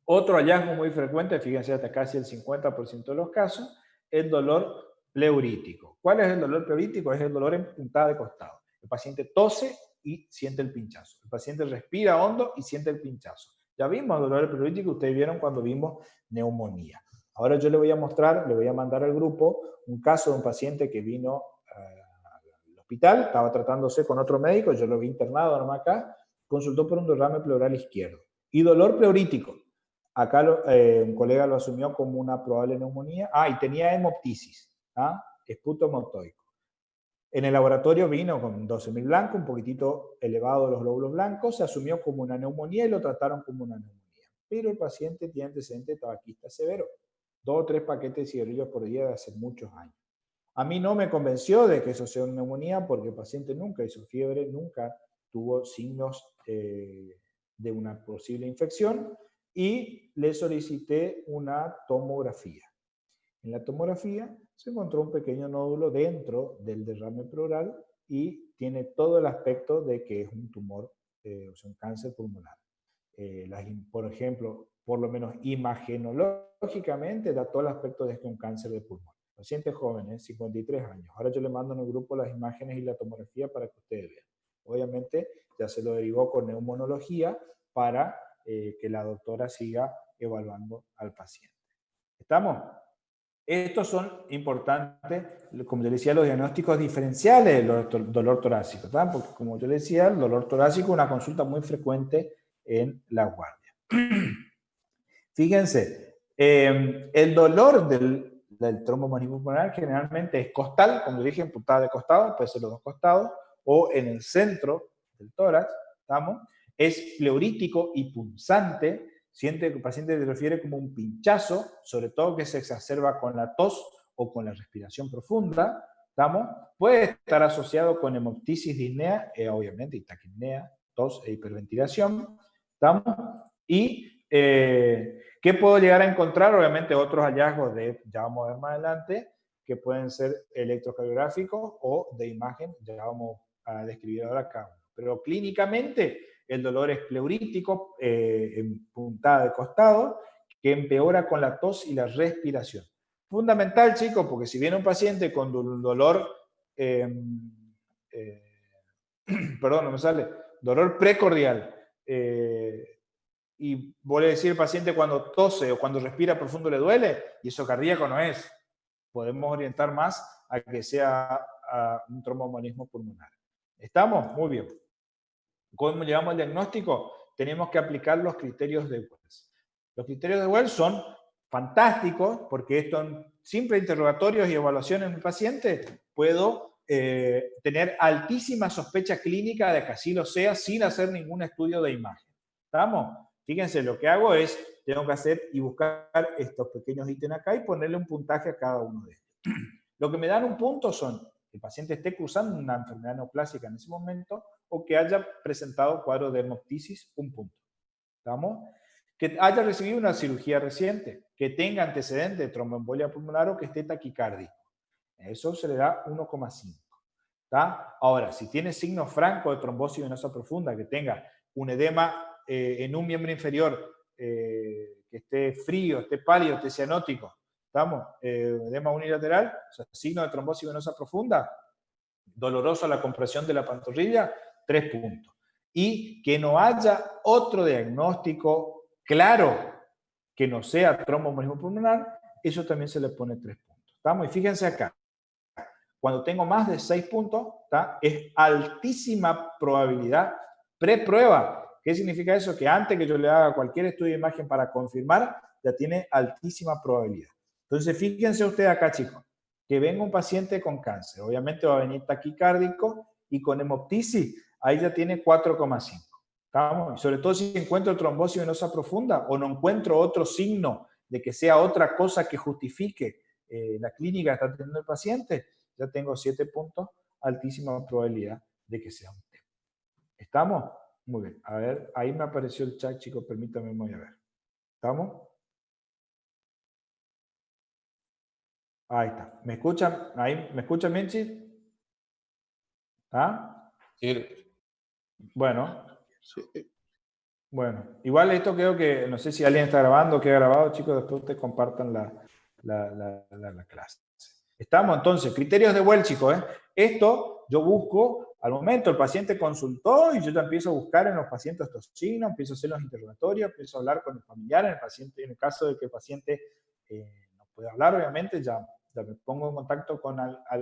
Otro hallazgo muy frecuente, fíjense hasta casi el 50% de los casos, es dolor pleurítico. ¿Cuál es el dolor pleurítico? Es el dolor en puntada de costado. El paciente tose y siente el pinchazo. El paciente respira hondo y siente el pinchazo. Ya vimos dolor pleurítico, ustedes vieron cuando vimos neumonía. Ahora yo le voy a mostrar, le voy a mandar al grupo un caso de un paciente que vino al hospital, estaba tratándose con otro médico, yo lo vi internado nomás acá, consultó por un derrame pleural izquierdo. Y dolor pleurítico. Acá un colega lo asumió como una probable neumonía. Y tenía hemoptisis, esputo hemoptoico. En el laboratorio vino con 12.000 blancos, un poquitito elevado los glóbulos blancos, se asumió como una neumonía y lo trataron como una neumonía. Pero el paciente tiene antecedente tabaquista severo, 2 o 3 paquetes de cigarrillos por día de hace muchos años. A mí no me convenció de que eso sea una neumonía porque el paciente nunca hizo fiebre, nunca tuvo signos de una posible infección y le solicité una tomografía. En la tomografía se encontró un pequeño nódulo dentro del derrame pleural y tiene todo el aspecto de que es un tumor, o sea, un cáncer pulmonar. Por ejemplo, por lo menos imagenológicamente da todo el aspecto de que es un cáncer de pulmón. Paciente joven, 53 años. Ahora yo le mando en el grupo las imágenes y la tomografía para que ustedes vean. Obviamente ya se lo derivó con neumonología para que la doctora siga evaluando al paciente. ¿Estamos? Estos son importantes, como yo decía, los diagnósticos diferenciales del dolor torácico, ¿tá? Porque como yo decía, el dolor torácico es una consulta muy frecuente en la guardia. Fíjense, el dolor del tromboembolismo pulmonar generalmente es costal, como dije, en puntada de costado, puede ser los dos costados, o en el centro del tórax, ¿estamos? Es pleurítico y punzante. Siente que el paciente se refiere como un pinchazo, sobre todo que se exacerba con la tos o con la respiración profunda, ¿estamos? Puede estar asociado con hemoptisis, disnea, obviamente, y taquipnea, tos e hiperventilación, ¿estamos? Y, ¿qué puedo llegar a encontrar? Obviamente otros hallazgos ya vamos a ver más adelante, que pueden ser electrocardiográficos o de imagen, ya vamos a describir ahora acá. Pero clínicamente, el dolor es pleurítico, en puntada de costado, que empeora con la tos y la respiración. Fundamental, chicos, porque si viene un paciente con dolor, perdón, no me sale, dolor precordial, y voy a decir al paciente cuando tose o cuando respira profundo le duele, y eso cardíaco no es. Podemos orientar más a que sea un tromboembolismo pulmonar. ¿Estamos? Muy bien. ¿Cómo llegamos al diagnóstico? Tenemos que aplicar los criterios de Wells. Los criterios de Wells son fantásticos porque esto simple interrogatorios y evaluaciones en mi paciente, puedo tener altísima sospecha clínica de que así lo sea sin hacer ningún estudio de imagen. ¿Estamos? Fíjense, lo que hago es, tengo que hacer y buscar estos pequeños ítems acá y ponerle un puntaje a cada uno de ellos. Lo que me dan un punto son que el paciente esté cursando una enfermedad neoplásica en ese momento o que haya presentado cuadro de hemoptisis, un punto. ¿Estamos? Que haya recibido una cirugía reciente, que tenga antecedente de tromboembolia pulmonar o que esté taquicárdico. Eso se le da 1,5. ¿Está? Ahora, si tiene signo franco de trombosis venosa profunda, que tenga un edema en un miembro inferior, que esté frío, esté pálido, esté cianótico, ¿estamos? Edema unilateral, o sea, signo de trombosis venosa profunda, doloroso a la compresión de la pantorrilla, 3 puntos. Y que no haya otro diagnóstico claro que no sea tromboembolismo pulmonar, eso también se le pone 3 puntos. ¿Estamos? Y fíjense acá, cuando tengo más de 6 puntos, ¿está? Es altísima probabilidad preprueba. ¿Qué significa eso? Que antes que yo le haga cualquier estudio de imagen para confirmar, ya tiene altísima probabilidad. Entonces, fíjense ustedes acá, chicos, que venga un paciente con cáncer. Obviamente va a venir taquicárdico y con hemoptisis, ahí ya tiene 4,5. ¿Estamos? Y sobre todo si encuentro trombosis venosa profunda o no encuentro otro signo de que sea otra cosa que justifique la clínica que está teniendo el paciente, ya tengo 7 puntos, altísima probabilidad de que sea un TEP. ¿Estamos? Muy bien. A ver, ahí me apareció el chat, chicos, permítanme, voy a ver. ¿Estamos? Ahí está. ¿Me escuchan? Ahí, ¿me escuchan bien, chicos? ¿Ah? Sí. Bueno. Sí. Bueno, igual esto creo que, no sé si alguien está grabando o queda grabado, chicos, después ustedes compartan la clase. Estamos entonces, criterios de Well, chicos, ¿eh? Esto yo busco, al momento el paciente consultó y yo ya empiezo a buscar en los pacientes estos signos, empiezo a hacer los interrogatorios, empiezo a hablar con el familiar, en el paciente, en el caso de que el paciente no puede hablar, obviamente, ya me pongo en contacto con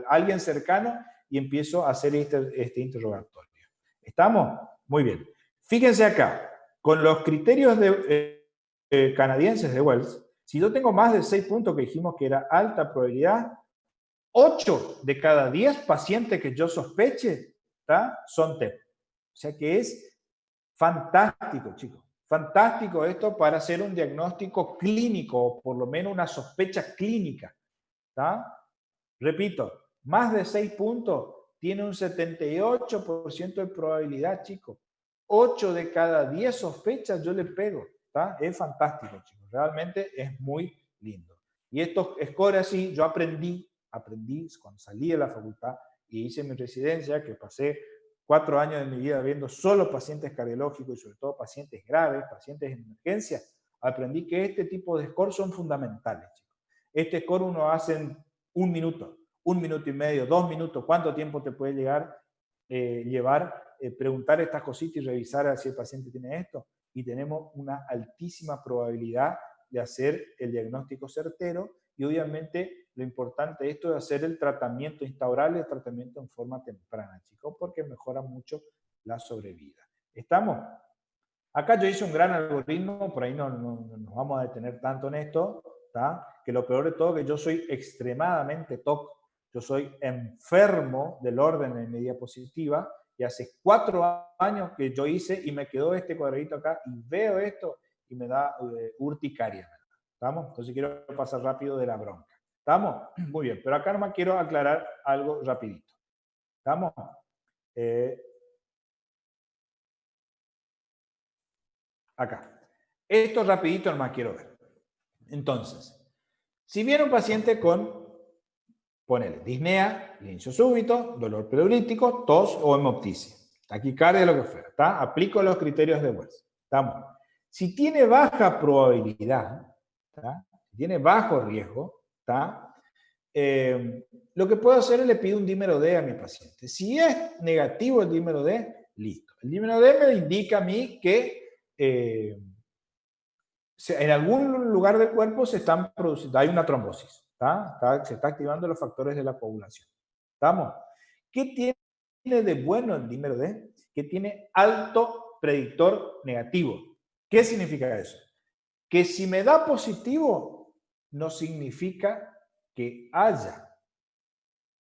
alguien cercano y empiezo a hacer este interrogatorio. ¿Estamos? Muy bien. Fíjense acá, con los criterios canadienses de Wells, si yo tengo más de 6 puntos que dijimos que era alta probabilidad, 8 de cada 10 pacientes que yo sospeche, ¿tá? Son TEP. O sea que es fantástico, chicos. Fantástico esto para hacer un diagnóstico clínico, o por lo menos una sospecha clínica. ¿Tá? Repito, más de 6 puntos tiene un 78% de probabilidad, chicos. 8 de cada 10 sospechas yo le pego. ¿Tá? Es fantástico, chicos. Realmente es muy lindo. Y estos scores así, yo aprendí cuando salí de la facultad y hice mi residencia, que pasé 4 años de mi vida viendo solo pacientes cardiológicos y sobre todo pacientes graves, pacientes en emergencia, aprendí que este tipo de scores son fundamentales, chicos. Este score uno hace en 1 minuto, 1 minuto y medio, 2 minutos, ¿cuánto tiempo te puede llevar preguntar estas cositas y revisar si el paciente tiene esto? Y tenemos una altísima probabilidad de hacer el diagnóstico certero y obviamente lo importante de esto es hacer el tratamiento, instaurar el tratamiento en forma temprana, chicos, porque mejora mucho la sobrevida. ¿Estamos? Acá yo hice un gran algoritmo, por ahí no nos vamos a detener tanto en esto, ¿tá? Que lo peor de todo es que yo soy extremadamente TOC, yo soy enfermo del orden en mi diapositiva y hace 4 años que yo hice y me quedó este cuadradito acá y veo esto y me da urticaria. ¿Estamos? Entonces quiero pasar rápido de la bronca. ¿Estamos? Muy bien, pero acá nomás quiero aclarar algo rapidito. ¿Estamos? Acá. Esto rapidito nomás quiero ver. Entonces, si viene un paciente con, ponele, disnea, inicio súbito, dolor pleurítico, tos o hemoptisis, taquicardia, lo que fuera, ¿está? Aplico los criterios de Wells. ¿Estamos? Si tiene baja probabilidad, ¿está? Si tiene bajo riesgo, ¿está? Lo que puedo hacer es le pido un dímero D a mi paciente. Si es negativo el dímero D, listo. El dímero D me indica a mí que en algún lugar del cuerpo se están produciendo, hay una trombosis, se está activando los factores de la coagulación. ¿Estamos? ¿Qué tiene de bueno el dímero D? Que tiene alto predictor negativo. ¿Qué significa eso? Que si me da positivo, no significa que haya.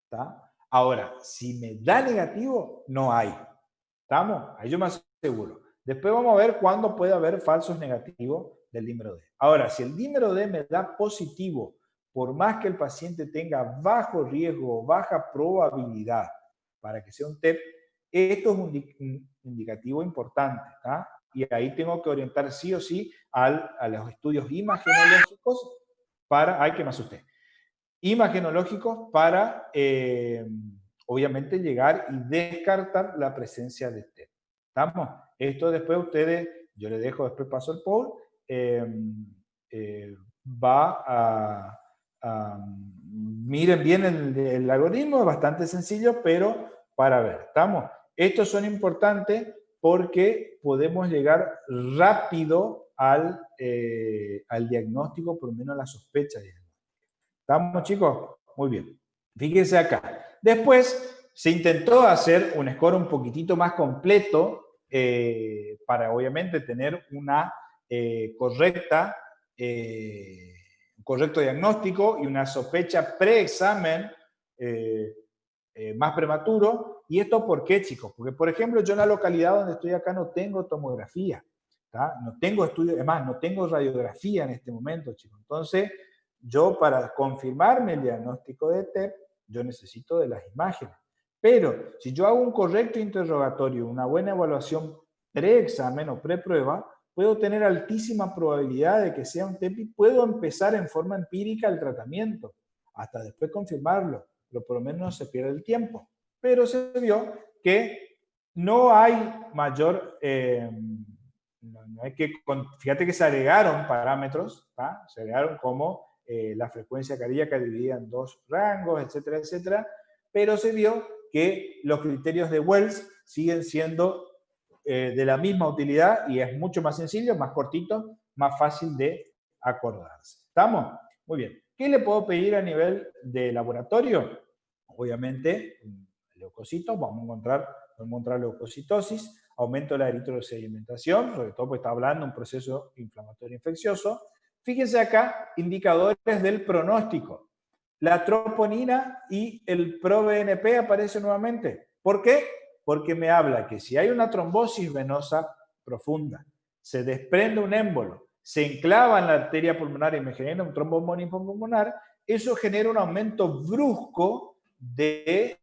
¿Está? Ahora, si me da negativo, no hay. ¿Estamos? Ahí yo me aseguro. Después vamos a ver cuándo puede haber falsos negativos del dímero D. Ahora, si el dímero D me da positivo, por más que el paciente tenga bajo riesgo o baja probabilidad para que sea un TEP, esto es un indicativo importante. ¿Tá? Y ahí tengo que orientar sí o sí a los estudios imagenológicos para... ¡Ay, que me asusté! Imagenológicos para, obviamente, llegar y descartar la presencia de TEP. ¿Estamos? Esto después ustedes, yo les dejo, después paso el Paul, va a miren bien el algoritmo, es bastante sencillo, pero para ver, ¿estamos? Estos son importantes porque podemos llegar rápido al diagnóstico, por lo menos a la sospecha. ¿Estamos, chicos? Muy bien. Fíjense acá. Después se intentó hacer un score un poquitito más completo para, obviamente, tener una correcto diagnóstico y una sospecha preexamen más prematuro. ¿Y esto por qué, chicos? Porque, por ejemplo, yo en la localidad donde estoy acá no tengo tomografía, ¿tá? No tengo estudio, además, no tengo radiografía en este momento, chicos. Entonces, yo para confirmarme el diagnóstico de TEP, yo necesito de las imágenes. Pero si yo hago un correcto interrogatorio, una buena evaluación preexamen o preprueba, puedo tener altísima probabilidad de que sea un TEP y puedo empezar en forma empírica el tratamiento, hasta después confirmarlo, pero por lo menos no se pierde el tiempo. Pero se vio que no hay mayor... no hay que, fíjate que se agregaron parámetros, ¿tá? Se agregaron como la frecuencia cardíaca dividida en dos rangos, etcétera, etcétera, pero se vio que los criterios de Wells siguen siendo de la misma utilidad y es mucho más sencillo, más cortito, más fácil de acordarse. ¿Estamos? Muy bien. ¿Qué le puedo pedir a nivel de laboratorio? Obviamente, leucocitos, vamos a encontrar leucocitosis, aumento de la eritrosedimentación, sobre todo porque está hablando de un proceso inflamatorio infeccioso. Fíjense acá, indicadores del pronóstico. La troponina y el proBNP aparecen nuevamente. ¿Por qué? Porque me habla que si hay una trombosis venosa profunda, se desprende un émbolo, se enclava en la arteria pulmonar y me genera un tromboembolismo pulmonar, eso genera un aumento brusco de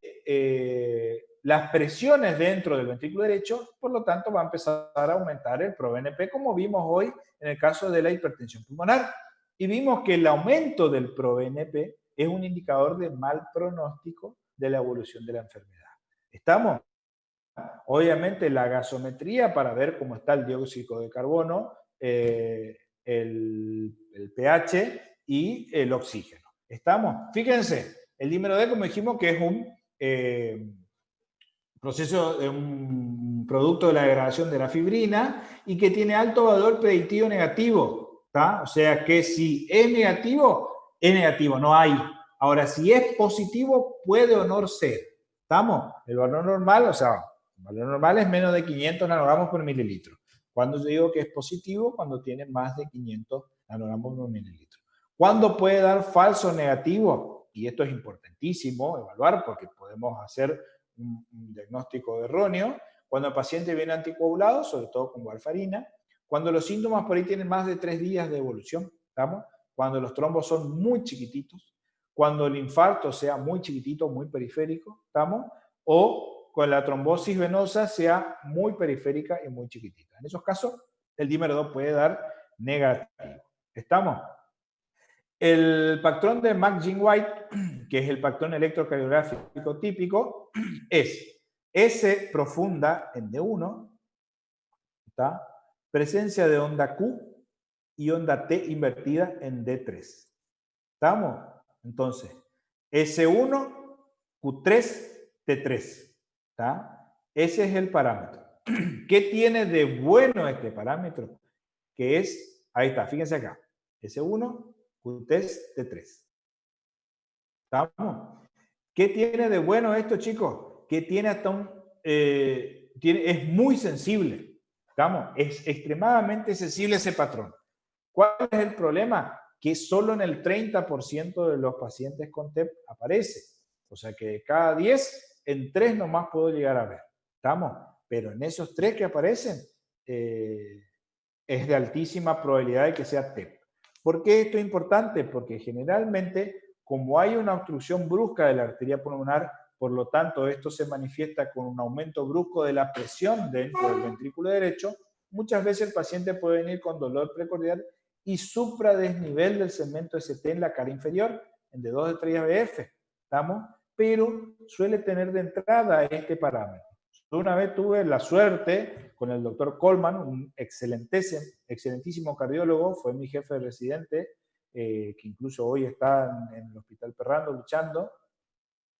las presiones dentro del ventrículo derecho, por lo tanto va a empezar a aumentar el proBNP, como vimos hoy en el caso de la hipertensión pulmonar. Y vimos que el aumento del proBNP es un indicador de mal pronóstico de la evolución de la enfermedad. ¿Estamos? Obviamente la gasometría para ver cómo está el dióxido de carbono, el pH y el oxígeno. ¿Estamos? Fíjense, el dímero D, como dijimos, que es un proceso de un producto de la degradación de la fibrina y que tiene alto valor predictivo negativo. ¿Tá? O sea que si es negativo, no hay. Ahora, si es positivo, puede o no ser. ¿Estamos? El valor normal, o sea, el valor normal es menos de 500 nanogramos por mililitro. Cuando yo digo que es positivo, cuando tiene más de 500 nanogramos por mililitro. ¿Cuándo puede dar falso negativo? Y esto es importantísimo evaluar porque podemos hacer un diagnóstico erróneo. Cuando el paciente viene anticoagulado, sobre todo con warfarina, cuando los síntomas por ahí tienen más de 3 días de evolución, ¿estamos? Cuando los trombos son muy chiquititos, cuando el infarto sea muy chiquitito, muy periférico, ¿estamos? O con la trombosis venosa sea muy periférica y muy chiquitita. En esos casos, el dímero 2 puede dar negativo. ¿Estamos? El patrón de McGinn-White, que es el patrón electrocardiográfico típico, es S profunda en D1, ¿está? Presencia de onda Q y onda T invertida en D3. ¿Estamos? Entonces, S1, Q3, T3. ¿Está? Ese es el parámetro. ¿Qué tiene de bueno este parámetro? Que es, ahí está, fíjense acá, S1, Q3, T3. ¿Estamos? ¿Qué tiene de bueno esto, chicos? Que tiene hasta un... es muy sensible. ¿Estamos? Es extremadamente sensible ese patrón. ¿Cuál es el problema? que solo en el 30% de los pacientes con TEP aparece. O sea que de cada 10, en 3 nomás puedo llegar a ver. ¿Estamos? Pero en esos 3 que aparecen, es de altísima probabilidad de que sea TEP. ¿Por qué esto es importante? Porque generalmente, como hay una obstrucción brusca de la arteria pulmonar, por lo tanto, esto se manifiesta con un aumento brusco de la presión dentro del ventrículo derecho, muchas veces el paciente puede venir con dolor precordial y supradesnivel del segmento ST en la cara inferior, en de 2 de 3 ABF, ¿estamos? Pero suele tener de entrada este parámetro. Una vez tuve la suerte con el doctor Coleman, un excelentísimo cardiólogo, fue mi jefe de residente, que incluso hoy está en el Hospital Perrando luchando.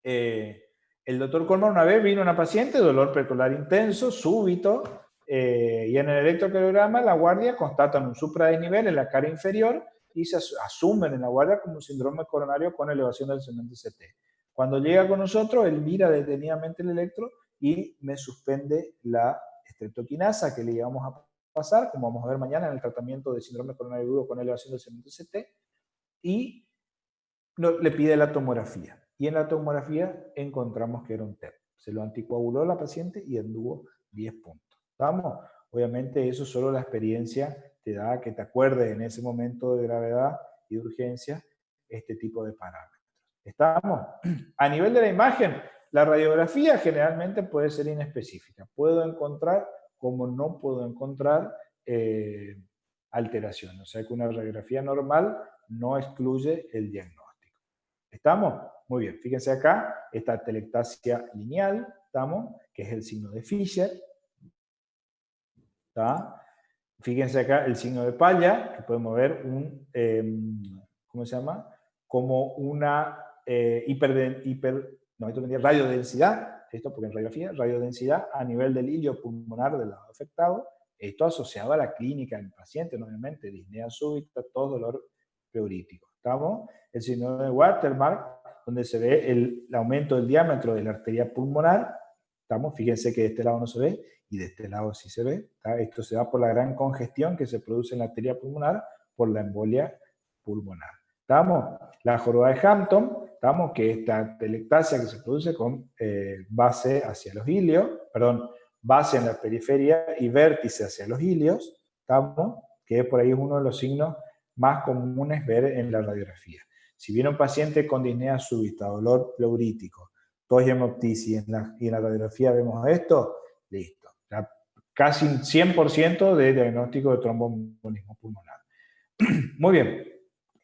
El doctor Coleman una vez vino una paciente, dolor precordial intenso, súbito, y en el electrocardiograma la guardia constatan un supradesnivel en la cara inferior y se asumen en la guardia como un síndrome coronario con elevación del segmento ST. Cuando llega con nosotros, él mira detenidamente el electro y me suspende la estreptoquinasa que le íbamos a pasar, como vamos a ver mañana en el tratamiento de síndrome coronario agudo con elevación del segmento ST, y le pide la tomografía. Y en la tomografía encontramos que era un TEP. Se lo anticoaguló la paciente y anduvo 10 puntos. ¿Estamos? Obviamente eso solo la experiencia te da que te acuerdes en ese momento de gravedad y de urgencia este tipo de parámetros. ¿Estamos? A nivel de la imagen, la radiografía generalmente puede ser inespecífica. Puedo encontrar como no puedo encontrar alteraciones. O sea que una radiografía normal no excluye el diagnóstico. ¿Estamos? Muy bien. Fíjense acá, esta telectasia lineal, ¿estamos? Que es el signo de Fischer. ¿Está? Fíjense acá el signo de Palla, que podemos ver un, ¿cómo se llama? Como una radiodensidad, esto porque en radiografía, radiodensidad a nivel del hilio pulmonar del lado afectado, esto asociado a la clínica del paciente, obviamente, disnea súbita, todo dolor pleurítico. ¿Estamos? El signo de Watermark, donde se ve el aumento del diámetro de la arteria pulmonar. ¿Estamos? Fíjense que de este lado no se ve y de este lado sí se ve. ¿Está? Esto se da por la gran congestión que se produce en la arteria pulmonar por la embolia pulmonar. ¿Estamos? La joroba de Hampton, ¿estamos? Que esta telectasia que se produce con base hacia los ilios, perdón, base en la periferia y vértice hacia los ilios, ¿estamos? Que por ahí es uno de los signos más comunes ver en la radiografía. Si viene un paciente con disnea súbita, dolor pleurítico, tos y hemoptisis, y en la radiografía vemos esto, listo. Ya casi 100% de diagnóstico de tromboembolismo pulmonar. Muy bien.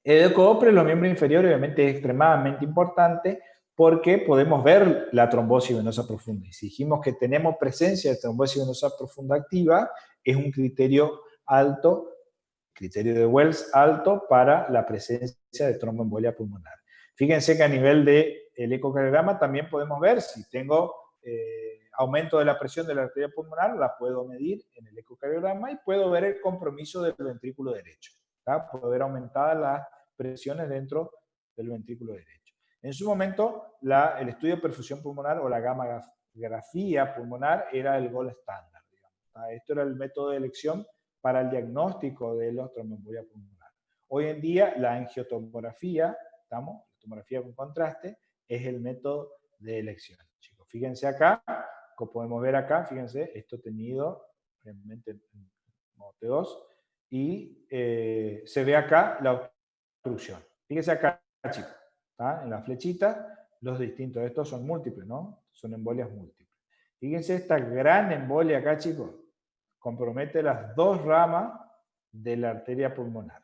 El ECOPRE, los miembros inferiores, obviamente es extremadamente importante porque podemos ver la trombosis venosa profunda. Y si dijimos que tenemos presencia de trombosis venosa profunda activa, es un criterio alto, criterio de Wells alto para la presencia de tromboembolia pulmonar. Fíjense que a nivel del ecocardiograma también podemos ver si tengo aumento de la presión de la arteria pulmonar, la puedo medir en el ecocardiograma y puedo ver el compromiso del ventrículo derecho. ¿Tá? Puedo ver aumentadas las presiones dentro del ventrículo derecho. En su momento, el estudio de perfusión pulmonar o la gammagrafía pulmonar era el gold standard. Digamos, esto era el método de elección para el diagnóstico de los tromboembolia pulmonar. Hoy en día, la angiotomografía, ¿estamos? La tomografía con contraste, es el método de elección. Chicos, fíjense acá, como podemos ver acá, fíjense, esto tenido realmente en modo T2, y se ve acá la obstrucción. Fíjense acá, chicos, ¿tá? En la flechita, los distintos, estos son múltiples, ¿no? Son embolias múltiples. Fíjense esta gran embolia acá, chicos, compromete las dos ramas de la arteria pulmonar.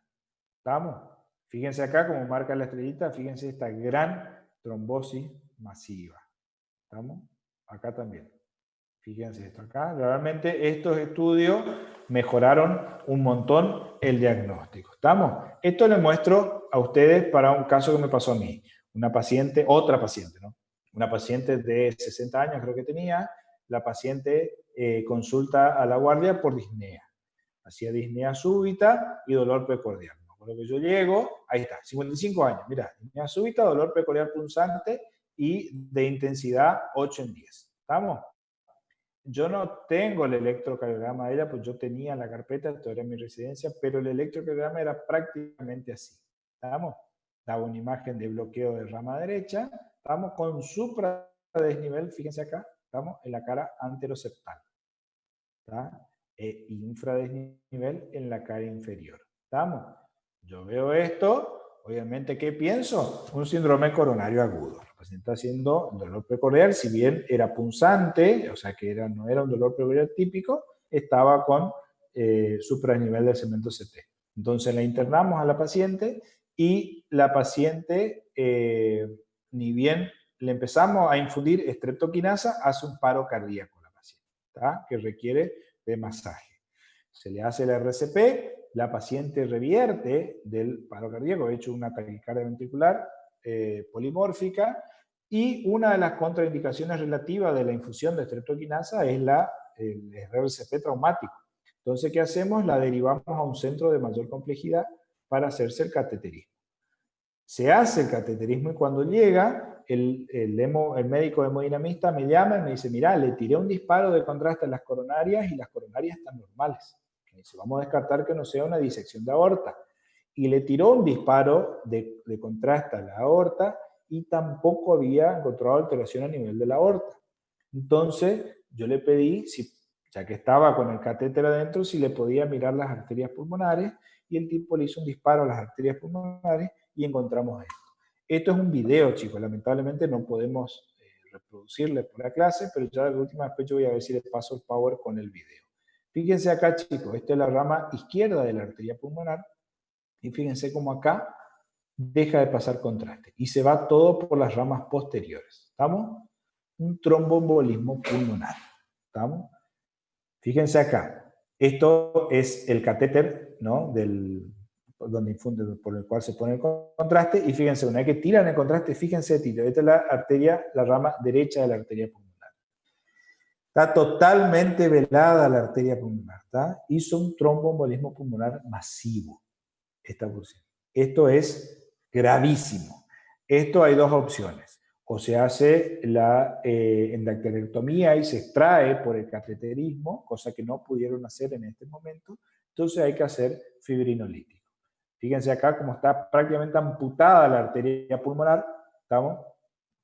¿Estamos? Fíjense acá, como marca la estrellita, fíjense esta gran trombosis masiva. ¿Estamos? Acá también. Fíjense esto acá. Realmente estos estudios mejoraron un montón el diagnóstico. ¿Estamos? Esto les muestro a ustedes para un caso que me pasó a mí. Una paciente, otra paciente, ¿no? Una paciente de 60 años creo que tenía. La paciente consulta a la guardia por disnea. Hacía disnea súbita y dolor precordial. Por lo que yo llego, ahí está, 55 años. Mira, disnea súbita, dolor precordial punzante y de intensidad 8 en 10. ¿Estamos? Yo no tengo el electrocardiograma de ella, pues yo tenía la carpeta, esto era mi residencia, pero el electrocardiograma era prácticamente así. ¿Estamos? Daba una imagen de bloqueo de rama derecha. Estamos con supradesnivel, fíjense acá, estamos en la cara anteroseptal. ¿Está? E infradesnivel en la cara inferior. ¿Estamos? Yo veo esto, obviamente, ¿qué pienso? Un síndrome coronario agudo. El paciente está haciendo dolor precordial, si bien era punzante, o sea que no era un dolor precordial típico, estaba con supradesnivel del segmento CT. Entonces la internamos a la paciente y la paciente, ni bien le empezamos a infundir streptoquinasa, hace un paro cardíaco la paciente, ¿tá? Que requiere de masaje. Se le hace el RCP, la paciente revierte del paro cardíaco, de hecho una taquicardia ventricular polimórfica, y una de las contraindicaciones relativas de la infusión de streptoquinasa es el RCP traumático. Entonces, ¿qué hacemos? La derivamos a un centro de mayor complejidad para hacerse el cateterismo. Se hace el cateterismo y cuando llega, el médico hemodinamista me llama y me dice, mira, le tiré un disparo de contraste a las coronarias y las coronarias están normales. Me dice, vamos a descartar que no sea una disección de aorta. Y le tiró un disparo de contraste a la aorta y tampoco había encontrado alteración a nivel de la aorta. Entonces, yo le pedí, ya que estaba con el catéter adentro, si le podía mirar las arterias pulmonares, y el tipo le hizo un disparo a las arterias pulmonares y encontramos esto. Esto es un video, chicos, lamentablemente no podemos reproducirle por la clase, pero ya la última vez yo voy a ver si le paso el power con el video. Fíjense acá, chicos, esta es la rama izquierda de la arteria pulmonar, y fíjense cómo acá deja de pasar contraste, y se va todo por las ramas posteriores. ¿Estamos? Un tromboembolismo pulmonar. ¿Estamos? Fíjense acá, esto es el catéter, ¿no? Donde infunde, por el cual se pone el contraste, y fíjense, una vez que tiran el contraste, fíjense, Tito, esta es la arteria, la rama derecha de la arteria pulmonar. Está totalmente velada la arteria pulmonar, ¿está? Hizo un tromboembolismo pulmonar masivo, esta porción. Esto es gravísimo. Esto hay dos opciones. O se hace la endacterectomía y se extrae por el cateterismo, cosa que no pudieron hacer en este momento. Entonces hay que hacer fibrinolítico. Fíjense acá cómo está prácticamente amputada la arteria pulmonar, ¿estamos?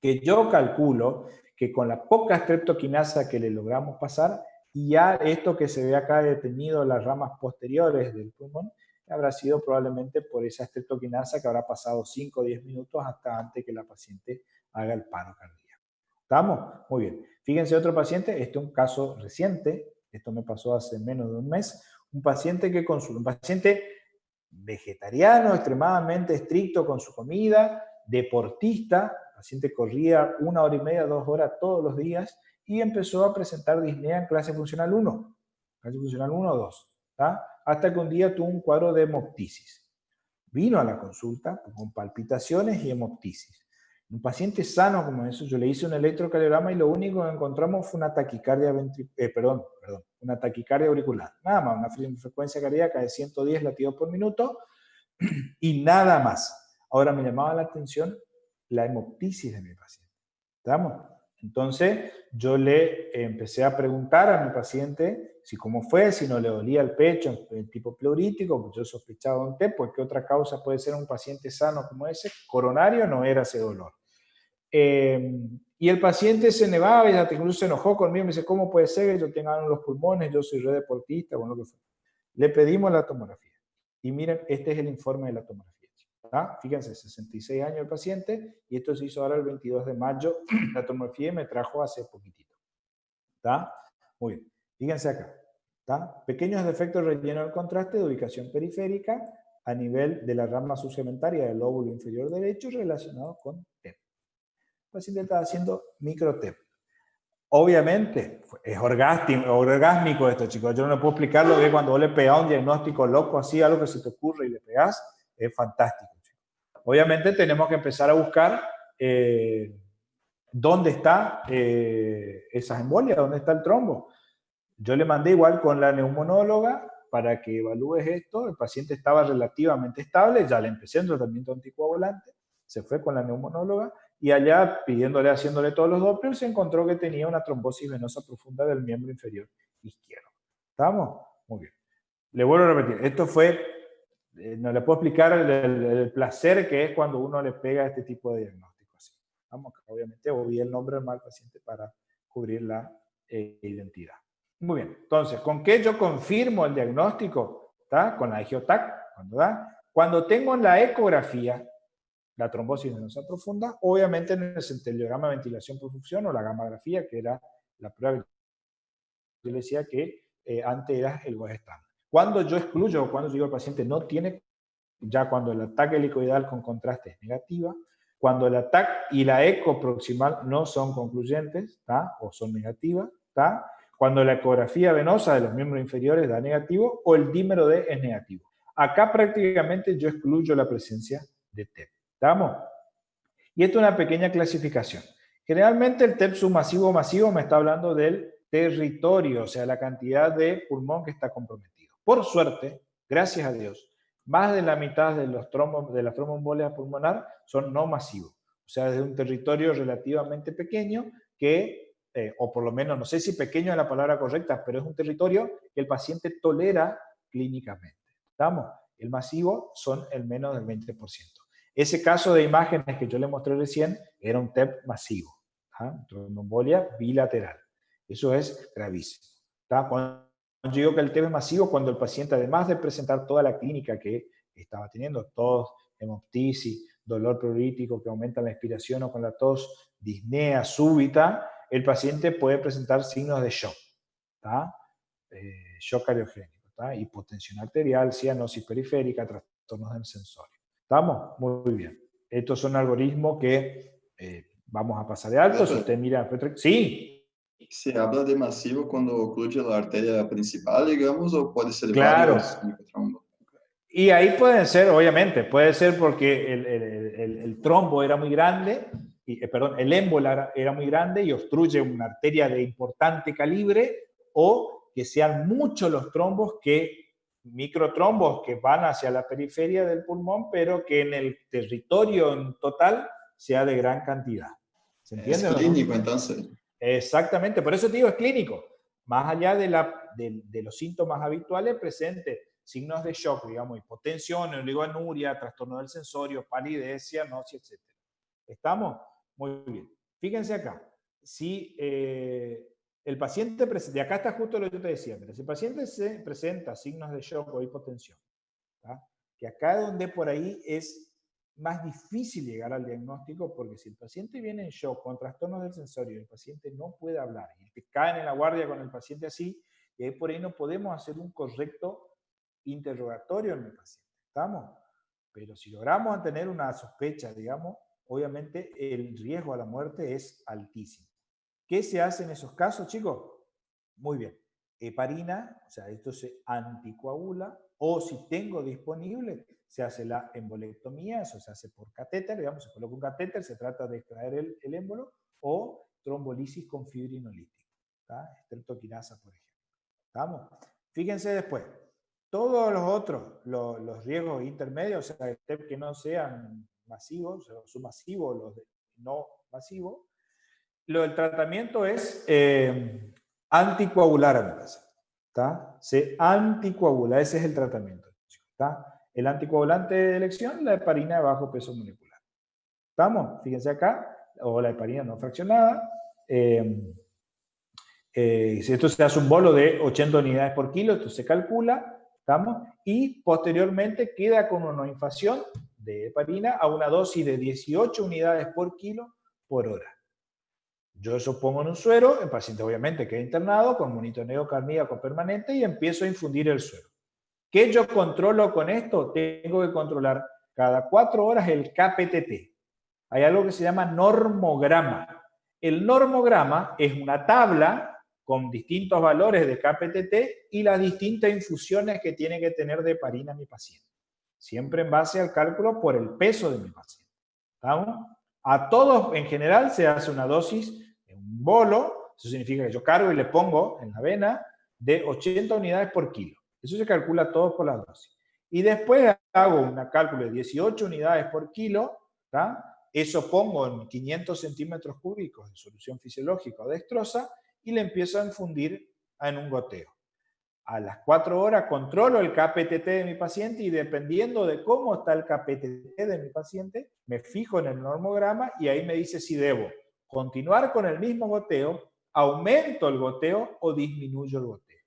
Que yo calculo que con la poca streptoquinasa que le logramos pasar, y ya esto que se ve acá detenido en las ramas posteriores del pulmón, habrá sido probablemente por esa streptoquinasa que habrá pasado 5 o 10 minutos hasta antes que la paciente haga el paro cardíaco. ¿Estamos? Muy bien. Fíjense otro paciente, este es un caso reciente, esto me pasó hace menos de un mes, un paciente que consulta, un paciente vegetariano, extremadamente estricto con su comida, deportista, el paciente corría 1 hora y media, 2 horas todos los días y empezó a presentar disnea en clase funcional 1, clase funcional 1 o 2, ¿tá? Hasta que un día tuvo un cuadro de hemoptisis. Vino a la consulta con palpitaciones y hemoptisis. Un paciente sano como eso, yo le hice un electrocardiograma y lo único que encontramos fue una taquicardia una taquicardia auricular. Nada más, una frecuencia cardíaca de 110 latidos por minuto y nada más. Ahora me llamaba la atención la hemoptisis de mi paciente. ¿Estamos? Entonces yo le empecé a preguntar a mi paciente si cómo fue, si no le dolía el pecho, el tipo pleurítico, pues yo sospechaba un TEP, pues qué otra causa puede ser un paciente sano como ese, coronario no era ese dolor. Y el paciente se negaba y hasta incluso se enojó conmigo, me dice, ¿cómo puede ser que yo tenga algo en los pulmones, yo soy re deportista, bueno, lo que fue. Le pedimos la tomografía. Y miren, este es el informe de la tomografía. ¿Ah? Fíjense, 66 años el paciente, y esto se hizo ahora el 22 de mayo, la tomografía me trajo hace poquitito. ¿Está? Muy bien. Fíjense acá. ¿Está? Pequeños defectos relleno del contraste de ubicación periférica a nivel de la rama subsegmentaria del lóbulo inferior derecho relacionado con TEP. El paciente está haciendo micro-TEP. Obviamente, es orgásmico esto, chicos. Yo no le puedo explicar lo que cuando vos le pegás un diagnóstico loco así, algo que se te ocurre y le pegás, es fantástico. Obviamente tenemos que empezar a buscar dónde está esas embolias, dónde está el trombo. Yo le mandé igual con la neumonóloga para que evalúes esto. El paciente estaba relativamente estable, ya le empecé el tratamiento anticoagulante, se fue con la neumonóloga y allá haciéndole todos los Doppler, se encontró que tenía una trombosis venosa profunda del miembro inferior izquierdo. ¿Estamos? Muy bien. Le vuelvo a repetir, esto fue no le puedo explicar el placer que es cuando uno le pega este tipo de diagnóstico. Así. Vamos, obviamente obvié el nombre del mal paciente para cubrir la identidad. Muy bien, entonces, ¿con qué yo confirmo el diagnóstico? ¿Está? Con la EGOTAC, cuando da. Cuando tengo en la ecografía la trombosis venosa profunda, obviamente en el centelograma de ventilación por perfusión o la gamografía, que era la prueba que yo le decía que antes era el gold estándar. Cuando yo excluyo, cuando yo digo el paciente no tiene, ya cuando el ataque helicoidal con contraste es negativa, cuando el ataque y la eco proximal no son concluyentes, ¿tá? O son negativas, ¿tá? Cuando la ecografía venosa de los miembros inferiores da negativo o el dímero D es negativo. Acá prácticamente yo excluyo la presencia de TEP. ¿Estamos? Y esto es una pequeña clasificación. Generalmente el TEP submasivo masivo me está hablando del territorio, o sea, la cantidad de pulmón que está comprometido. Por suerte, gracias a Dios, más de la mitad de los trombos, de las tromboembolias pulmonar son no masivos. O sea, es de un territorio relativamente pequeño que, o por lo menos, no sé si pequeño es la palabra correcta, pero es un territorio que el paciente tolera clínicamente. ¿Estamos? El masivo son el menos del 20%. Ese caso de imágenes que yo le mostré recién era un TEP masivo, tromboembolia bilateral. Eso es gravísimo. Cuando yo digo que el TEP es masivo, cuando el paciente, además de presentar toda la clínica que estaba teniendo, tos, hemoptisis, dolor pruritítico que aumenta la expiración o con la tos, disnea súbita, el paciente puede presentar signos de shock, shock cardiogénico, hipotensión arterial, cianosis periférica, trastornos del sensorio. ¿Estamos? Muy bien. Estos son algoritmos que vamos a pasar de alto. Si usted mira... Sí. ¿Se habla de masivo cuando ocluye la arteria principal, digamos, o puede ser claro. varios microtrombos? Y ahí pueden ser, obviamente, puede ser porque el trombo era muy grande, perdón, el émbola era muy grande y obstruye una arteria de importante calibre, o que sean muchos los trombos microtrombos que van hacia la periferia del pulmón, pero que en el territorio en total sea de gran cantidad. ¿Se entiende? Es clínico, entonces. Exactamente, por eso te digo, es clínico. Más allá de los síntomas habituales, presente signos de shock, digamos, hipotensión, oligoanuria, trastorno del sensorio, palidez, cianosis, etc. ¿Estamos? Muy bien. Fíjense acá. Si el paciente, de acá está justo lo que yo te decía, pero si el paciente se presenta signos de shock o hipotensión, ¿tá? Que acá es donde por ahí es más difícil llegar al diagnóstico, porque si el paciente viene en shock con trastornos del sensorio y el paciente no puede hablar, y te caen en la guardia con el paciente así, y ahí por ahí no podemos hacer un correcto interrogatorio en el paciente. ¿Estamos? Pero si logramos tener una sospecha, digamos, obviamente el riesgo a la muerte es altísimo. ¿Qué se hace en esos casos, chicos? Muy bien. Heparina, o sea, esto se anticoagula, o si tengo disponible, se hace la embolectomía, eso se hace por catéter, digamos, se coloca un catéter, se trata de extraer el émbolo, o trombolisis con fibrinolítica, streptoquinasa, por ejemplo. ¿Estamos? Fíjense después, todos los otros, los riesgos intermedios, o sea, que no sean masivos, o submasivos, los no masivos, el tratamiento es anticoagular a mi paciente. Se anticoagula, ese es el tratamiento. ¿Tá? El anticoagulante de elección, la heparina de bajo peso molecular. ¿Estamos? Fíjense acá, o la heparina no fraccionada. Si esto se hace un bolo de 80 unidades por kilo, esto se calcula, ¿estamos? Y posteriormente queda con una infasión de heparina a una dosis de 18 unidades por kilo por hora. Yo eso pongo en un suero, el paciente obviamente queda internado con monitoreo cardíaco permanente y empiezo a infundir el suero. ¿Qué yo controlo con esto? Tengo que controlar cada 4 horas el KPTT. Hay algo que se llama normograma. El normograma es una tabla con distintos valores de KPTT y las distintas infusiones que tiene que tener de heparina mi paciente. Siempre en base al cálculo por el peso de mi paciente. ¿Estamos? A todos en general se hace una dosis en un bolo, eso significa que yo cargo y le pongo en la vena de 80 unidades por kilo. Eso se calcula todo por la dosis. Y después hago un cálculo de 18 unidades por kilo, ¿tá? Eso pongo en 500 centímetros cúbicos de solución fisiológica o dextrosa y le empiezo a infundir en un goteo. A las 4 horas controlo el KPTT de mi paciente y dependiendo de cómo está el KPTT de mi paciente, me fijo en el normograma y ahí me dice si debo continuar con el mismo goteo, aumento el goteo o disminuyo el goteo.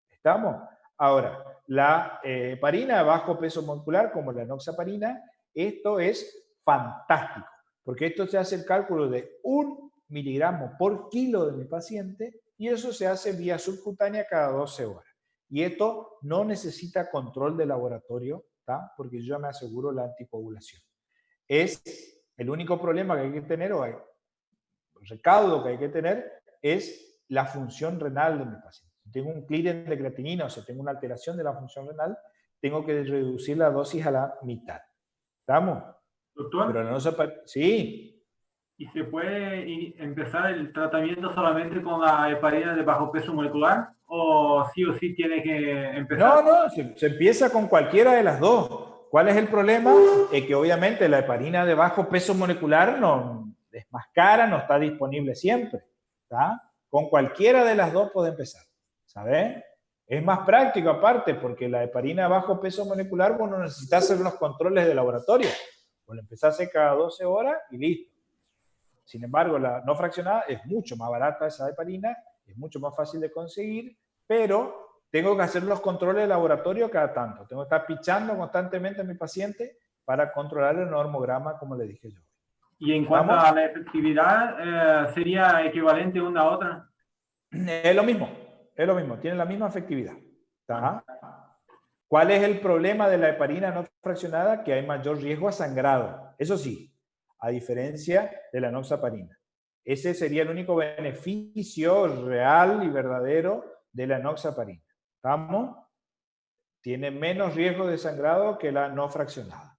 ¿Estamos? Ahora, la heparina de bajo peso molecular, como la enoxaparina, esto es fantástico, porque esto se hace el cálculo de 1 miligramo por kilo de mi paciente y eso se hace vía subcutánea cada 12 horas. Y esto no necesita control de laboratorio, ¿tá? Porque yo me aseguro la anticoagulación. Es el único problema que hay que tener, o el recaudo que hay que tener, es la función renal de mi paciente. Si tengo un clearance de creatinina o si tengo una alteración de la función renal, tengo que reducir la dosis a la mitad. ¿Estamos? Doctor. Pero no se... Sí. ¿Y se puede empezar el tratamiento solamente con la heparina de bajo peso molecular? ¿O sí tiene que empezar? No, se empieza con cualquiera de las dos. ¿Cuál es el problema? Es que obviamente la heparina de bajo peso molecular no, es más cara, no está disponible siempre. ¿Tá? Con cualquiera de las dos puede empezar. ¿Sabes? Es más práctico aparte, porque la heparina de bajo peso molecular, bueno, necesita hacer unos controles de laboratorio. Bueno, empezarse cada 12 horas y listo. Sin embargo, la no fraccionada es mucho más barata esa heparina, es mucho más fácil de conseguir, pero tengo que hacer los controles de laboratorio cada tanto. Tengo que estar pichando constantemente a mi paciente para controlar el normograma, como le dije yo. Y en cuanto a la efectividad, ¿sería equivalente una a otra? Es lo mismo, tiene la misma efectividad. ¿Tá? ¿Cuál es el problema de la heparina no fraccionada? Que hay mayor riesgo a sangrado. Eso sí, a diferencia de la enoxaparina. Ese sería el único beneficio real y verdadero de la enoxaparina. ¿Estamos? Tiene menos riesgo de sangrado que la no fraccionada.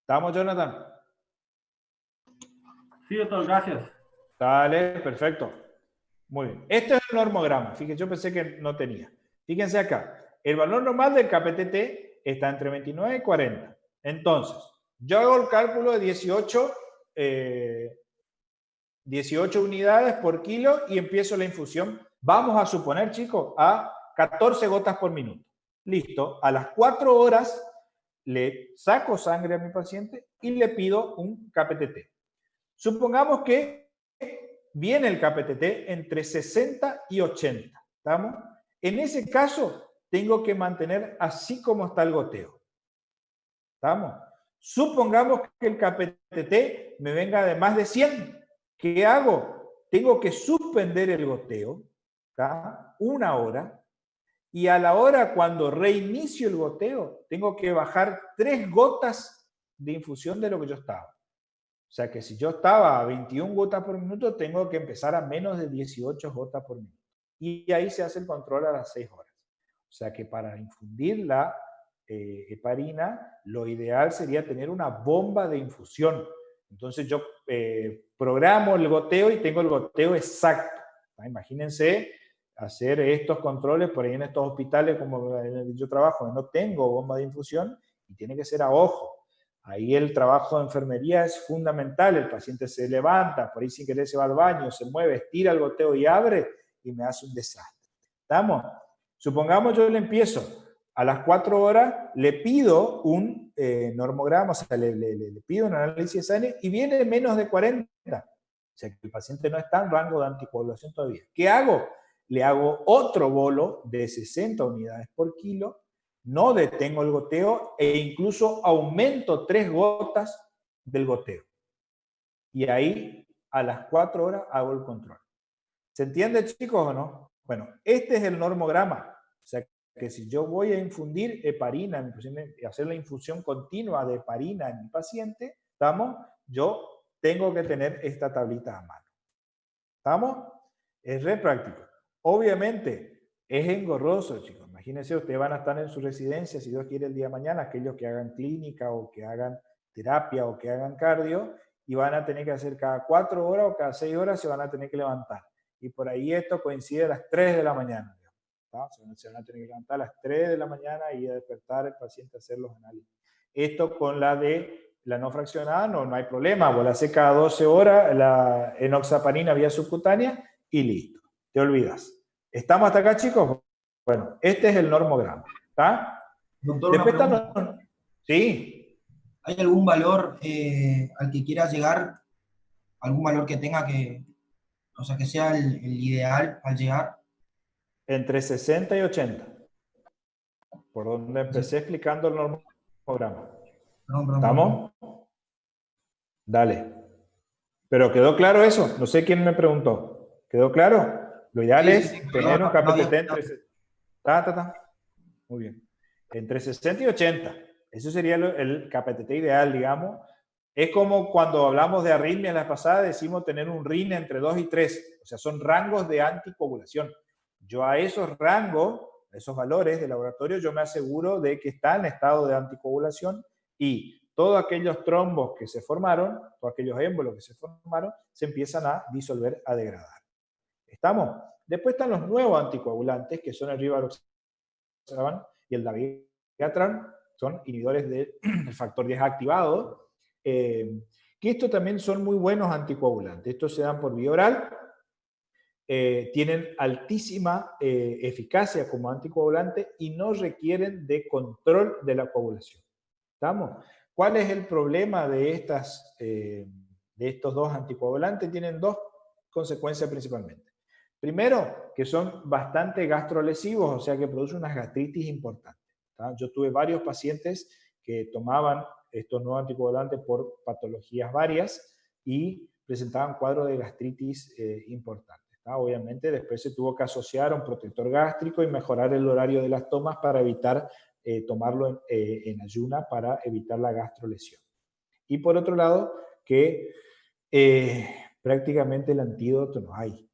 ¿Estamos, Jonathan? Sí, doctor, gracias. Dale, perfecto. Muy bien. Este es el normograma. Fíjense, yo pensé que no tenía. Fíjense acá. El valor normal del KPTT está entre 29 y 40. Entonces, yo hago el cálculo de 18 unidades por kilo y empiezo la infusión. Vamos a suponer, chicos, a 14 gotas por minuto. Listo. A las 4 horas le saco sangre a mi paciente y le pido un KPTT. Supongamos que viene el KPTT entre 60 y 80. ¿Estamos? En ese caso, tengo que mantener así como está el goteo. ¿Estamos? Supongamos que el KPTT me venga de más de 100. ¿Qué hago? Tengo que suspender el goteo, ¿tá? 1 hora, y a la hora cuando reinicio el goteo, tengo que bajar 3 gotas de infusión de lo que yo estaba. O sea que si yo estaba a 21 gotas por minuto, tengo que empezar a menos de 18 gotas por minuto. Y ahí se hace el control a las 6 horas. O sea que para infundir la heparina, lo ideal sería tener una bomba de infusión. Entonces yo programo el goteo y tengo el goteo exacto. Imagínense hacer estos controles por ahí en estos hospitales como en el que yo trabajo, no tengo bomba de infusión y tiene que ser a ojo. Ahí el trabajo de enfermería es fundamental. El paciente se levanta, por ahí sin querer se va al baño, se mueve, estira el goteo y abre y me hace un desastre. ¿Estamos? Supongamos yo le empiezo. A las 4 horas le pido un normograma, o sea, le pido un análisis de sangre y viene menos de 40. O sea, que el paciente no está en rango de anticoagulación todavía. ¿Qué hago? Le hago otro bolo de 60 unidades por kilo, no detengo el goteo e incluso aumento 3 gotas del goteo. Y ahí, a las 4 horas, hago el control. ¿Se entiende, chicos, o no? Bueno, este es el normograma. O sea, que si yo voy a infundir heparina, hacer la infusión continua de heparina en mi paciente, ¿estamos? Yo tengo que tener esta tablita a mano. ¿Estamos? Es re práctico. Obviamente, es engorroso, chicos. Imagínense, ustedes van a estar en su residencia, si Dios quiere, el día de mañana, aquellos que hagan clínica o que hagan terapia o que hagan cardio, y van a tener que hacer cada 4 horas o cada 6 horas se van a tener que levantar. Y por ahí esto coincide a las 3 de la mañana. Se van a tener que levantar a las 3 de la mañana y a despertar al paciente a hacer los análisis. Esto con la de la no fraccionada no hay problema. Vos la haces cada 12 horas, la enoxaparina vía subcutánea y listo. Te olvidas. ¿Estamos hasta acá, chicos? Bueno, este es el normograma, ¿está? Doctor, Después una están pregunta. los... Sí, ¿Hay algún valor al que quiera llegar? ¿Algún valor que tenga o sea, que sea el ideal al llegar? entre 60 y 80. Por donde empecé explicando el normograma. Perdón. ¿Estamos? Dale. ¿Pero quedó claro eso? No sé quién me preguntó. ¿Quedó claro? Lo ideal Sí, es sí, tener un no había- KPTT entre... Muy bien. Entre 60 y 80. Eso sería el KPTT ideal, digamos. Es como cuando hablamos de arritmia la pasada, decimos tener un RIN entre 2 y 3. O sea, son rangos de anticoagulación. Yo a esos rangos, a esos valores de laboratorio, yo me aseguro de que está en estado de anticoagulación y todos aquellos trombos que se formaron, todos aquellos émbolos que se formaron, se empiezan a disolver, a degradar. ¿Estamos? Después están los nuevos anticoagulantes, que son el rivaroxaban y el dabigatran, son inhibidores del factor 10 activado, que estos también son muy buenos anticoagulantes. Estos se dan por vía oral, tienen altísima eficacia como anticoagulante y no requieren de control de la coagulación. ¿Estamos? ¿Cuál es el problema de estos dos anticoagulantes? Tienen dos consecuencias principalmente. Primero, que son bastante gastrolesivos, o sea que producen unas gastritis importantes. ¿Tá? Yo tuve varios pacientes que tomaban estos nuevos anticoagulantes por patologías varias y presentaban cuadros de gastritis importantes. ¿Tá? Obviamente después se tuvo que asociar a un protector gástrico y mejorar el horario de las tomas para evitar tomarlo en ayuna para evitar la gastrolesión. Y por otro lado, que prácticamente el antídoto no hay.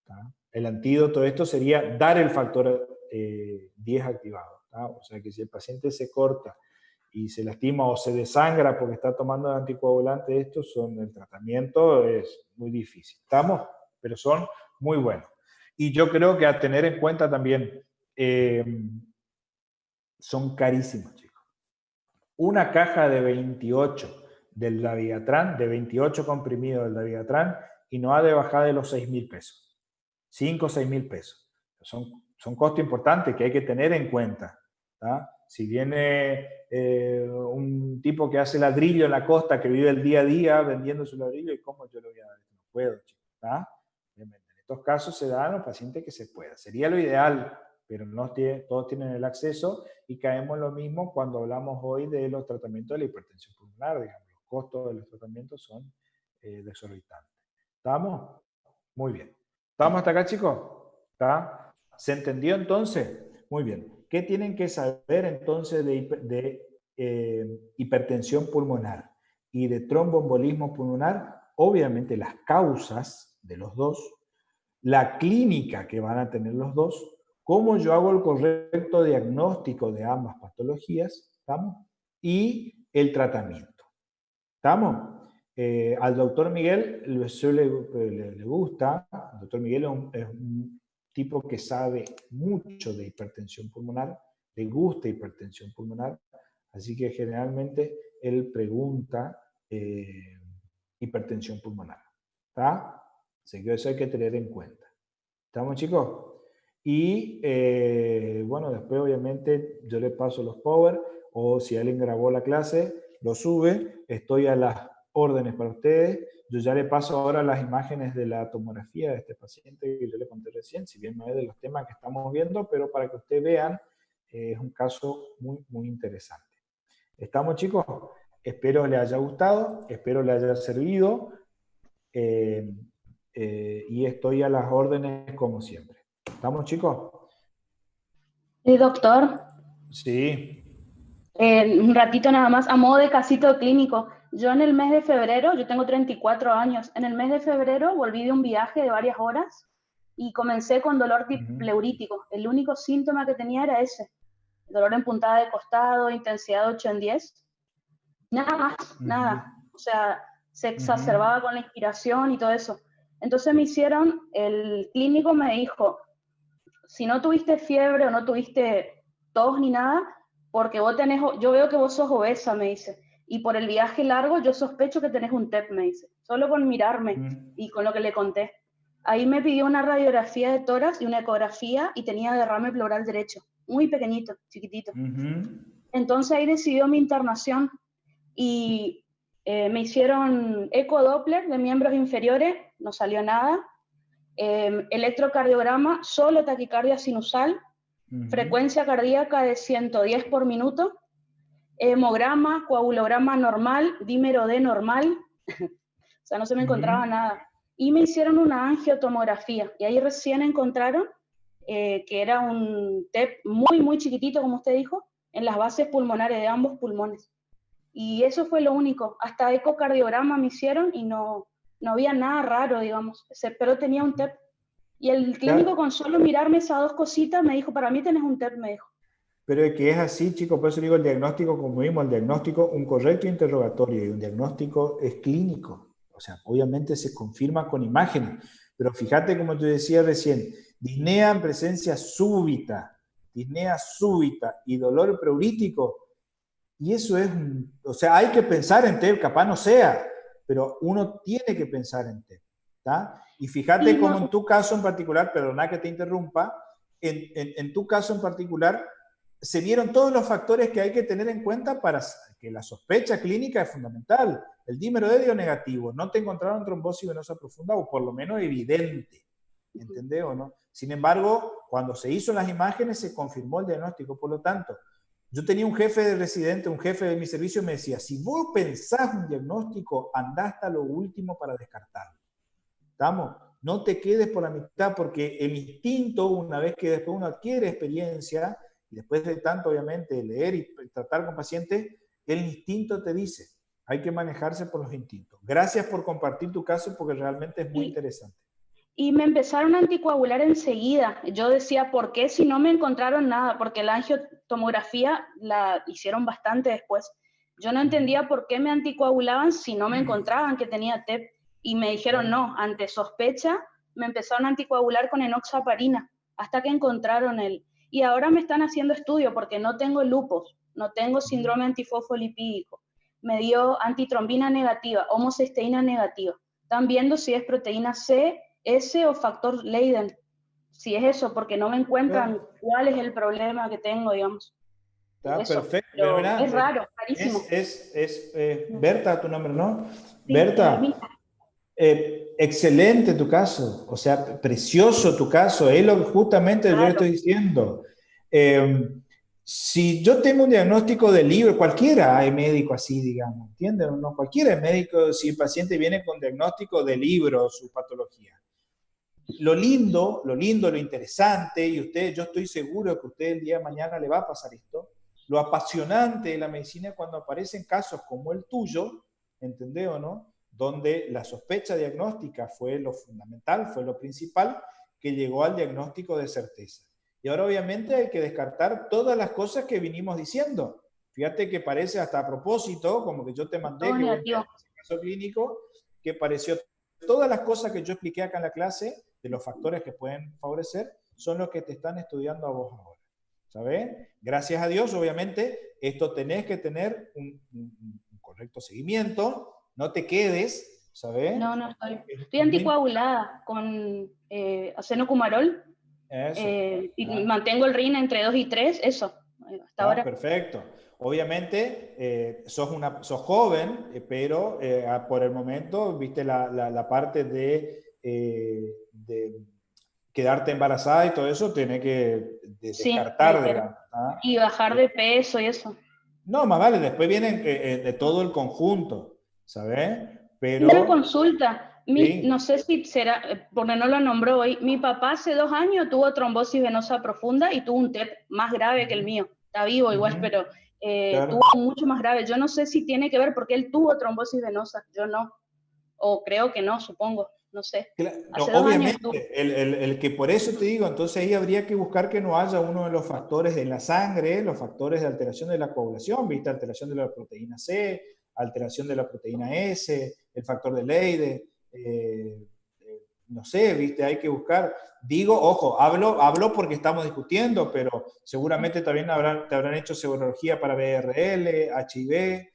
¿Tá? El antídoto de esto sería dar el factor 10 activado. ¿Tá? O sea que si el paciente se corta y se lastima o se desangra porque está tomando anticoagulante, el tratamiento es muy difícil. ¿Estamos? Pero son muy buenos. Y yo creo que a tener en cuenta también, son carísimos, chicos. Una caja de 28 del dabigatran, de 28 comprimidos del dabigatran, y no ha de bajar de los 6.000 pesos. 5 o 6.000 pesos. Son costos importantes que hay que tener en cuenta. ¿Tá? Si viene un tipo que hace ladrillo en la costa, que vive el día a día vendiendo su ladrillo, ¿y cómo yo lo voy a dar? No puedo, chicos. ¿Tá? En estos casos se dan a los pacientes que se pueda. Sería lo ideal, pero no todos tienen el acceso y caemos en lo mismo cuando hablamos hoy de los tratamientos de la hipertensión pulmonar. Digamos, los costos de los tratamientos son desorbitantes. ¿Estamos? Muy bien. ¿Estamos hasta acá, chicos? ¿Está? ¿Se entendió entonces? Muy bien. ¿Qué tienen que saber entonces de hipertensión pulmonar y de tromboembolismo pulmonar? Obviamente las causas de los dos, la clínica que van a tener los dos, cómo yo hago el correcto diagnóstico de ambas patologías, ¿estamos? Y el tratamiento. ¿Estamos? Al doctor Miguel le gusta. El doctor Miguel es un tipo que sabe mucho de hipertensión pulmonar, le gusta hipertensión pulmonar, así que generalmente él pregunta hipertensión pulmonar. ¿Está? Así que eso hay que tener en cuenta. ¿Estamos, chicos? Y bueno, después obviamente yo le paso los power, o si alguien grabó la clase, lo sube. Estoy a las órdenes para ustedes. Yo ya le paso ahora las imágenes de la tomografía de este paciente que yo le conté recién, si bien no es de los temas que estamos viendo, pero para que ustedes vean, es un caso muy, muy interesante. ¿Estamos, chicos? Espero les haya gustado, espero les haya servido, y estoy a las órdenes como siempre. ¿Estamos, chicos? Doctor, Sí. un ratito nada más, a modo de casito clínico. Yo en el mes de febrero, yo tengo 34 años, en el mes de febrero volví de un viaje de varias horas y comencé con dolor pleurítico. El único síntoma que tenía era ese, dolor en puntada de costado, intensidad 8 en 10. Nada más, nada. O sea, se exacerbaba con la inspiración y todo eso. Entonces me hicieron, el clínico me dijo, si no tuviste fiebre o no tuviste tos ni nada, porque vos tenés, yo veo que vos sos obesa, me dice, y por el viaje largo yo sospecho que tenés un TEP, me dice, solo con mirarme y con lo que le conté. Ahí me pidió una radiografía de tórax y una ecografía y tenía derrame pleural derecho, muy pequeñito, chiquitito. Entonces ahí decidió mi internación y me hicieron ecodoppler de miembros inferiores, no salió nada. Electrocardiograma, solo taquicardia sinusal, frecuencia cardíaca de 110 por minuto, hemograma, coagulograma normal, dímero D normal, o sea, no se me encontraba nada. Y me hicieron una angiotomografía, y ahí recién encontraron que era un TEP muy, muy chiquitito, como usted dijo, en las bases pulmonares de ambos pulmones. Y eso fue lo único. Hasta ecocardiograma me hicieron y no había nada raro, digamos, pero tenía un TEP. Y el clínico con solo mirarme esas dos cositas me dijo, para mí tenés un TEP, me dijo. Pero es que es así, chicos, por eso digo el diagnóstico, como vimos, el diagnóstico, un correcto interrogatorio y un diagnóstico es clínico. O sea, obviamente se confirma con imágenes. Pero fíjate, como te decía recién, disnea en presencia súbita, disnea súbita y dolor preurítico. Y eso es, o sea, hay que pensar en TEP, capaz no sea, pero uno tiene que pensar en TEP, ¿tá? Y fíjate cómo en tu caso en particular, perdona que te interrumpa, en tu caso en particular, se vieron todos los factores que hay que tener en cuenta para que la sospecha clínica es fundamental. El dímero D dio negativo, no te encontraron trombosis venosa profunda o por lo menos evidente, ¿entendés o no? Sin embargo, cuando se hizo las imágenes se confirmó el diagnóstico, por lo tanto, yo tenía un jefe de residente, un jefe de mi servicio, me decía, si vos pensás un diagnóstico, andá hasta lo último para descartarlo. ¿Estamos? No te quedes por la mitad, porque el instinto, una vez que después uno adquiere experiencia, y después de tanto, obviamente, leer y tratar con pacientes, el instinto te dice, hay que manejarse por los instintos. Gracias por compartir tu caso, porque realmente es muy interesante. Y me empezaron a anticoagular enseguida. Yo decía, ¿por qué si no me encontraron nada? Porque la angiotomografía la hicieron bastante después. Yo no entendía por qué me anticoagulaban si no me encontraban que tenía TEP. Y me dijeron, no, ante sospecha, me empezaron a anticoagular con enoxaparina, hasta que encontraron el... Y ahora me están haciendo estudio porque no tengo lupus, no tengo síndrome antifosfolipídico. Me dio antitrombina negativa, homocisteína negativa. Están viendo si es proteína C, S o factor Leiden. Si es eso, porque no me encuentran cuál es el problema que tengo, digamos. Está eso, perfecto. Es raro, rarísimo. Es Berta tu nombre, ¿no? Sí, Berta, excelente tu caso. O sea, precioso tu caso. Es lo que justamente yo estoy diciendo. Si yo tengo un diagnóstico de libro, cualquiera es médico así, digamos, ¿entiendes? No, cualquiera es médico si el paciente viene con diagnóstico de libro, su patología. Lo lindo, lo interesante, y yo estoy seguro que a usted el día de mañana le va a pasar esto, lo apasionante de la medicina es cuando aparecen casos como el tuyo, ¿entendés o no? Donde la sospecha diagnóstica fue lo fundamental, fue lo principal, que llegó al diagnóstico de certeza. Y ahora obviamente hay que descartar todas las cosas que vinimos diciendo. Fíjate que parece hasta a propósito, como que yo te mandé que voy a caso clínico, que pareció todas las cosas que yo expliqué acá en la clase, de los factores que pueden favorecer, son los que te están estudiando a vos ahora. ¿Sabes? Gracias a Dios, obviamente, esto tenés que tener un correcto seguimiento, no te quedes, ¿sabes? No, estoy anticoagulada con acenocumarol. Y mantengo el RIN entre 2 y 3, eso, hasta ahora. Perfecto. Obviamente, sos joven, pero por el momento, viste la parte de quedarte embarazada y todo eso, tenés que descartar, digamos. ¿Ah? Y bajar de peso y eso. No, más vale, después vienen de todo el conjunto, ¿sabes? Pero... Una consulta. No sé si será, porque no lo nombró hoy, mi papá hace 2 años tuvo trombosis venosa profunda y tuvo un TEP más grave que el mío. Está vivo igual, pero tuvo mucho más grave. Yo no sé si tiene que ver porque él tuvo trombosis venosa, yo no. O creo que no, supongo, no sé. No, obviamente, el que por eso te digo, entonces ahí habría que buscar que no haya uno de los factores en la sangre, los factores de alteración de la coagulación, ¿viste? Alteración de la proteína C, alteración de la proteína S, el factor de Leiden. No sé, viste, hay que buscar. Digo, ojo, hablo porque estamos discutiendo, pero seguramente también te habrán hecho serología para BRL, HIV,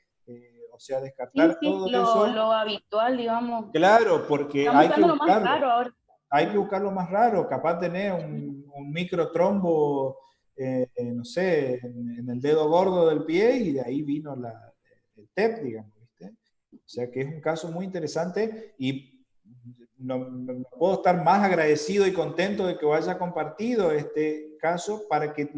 o sea, descartar todo eso. Lo habitual, digamos. Claro, porque hay que buscarlo. Más raro ahora. hay que buscar lo más raro, capaz tener un microtrombo, no sé, en el dedo gordo del pie y de ahí vino el TEP, digamos, ¿viste? O sea que es un caso muy interesante y no puedo estar más agradecido y contento de que haya compartido este caso para que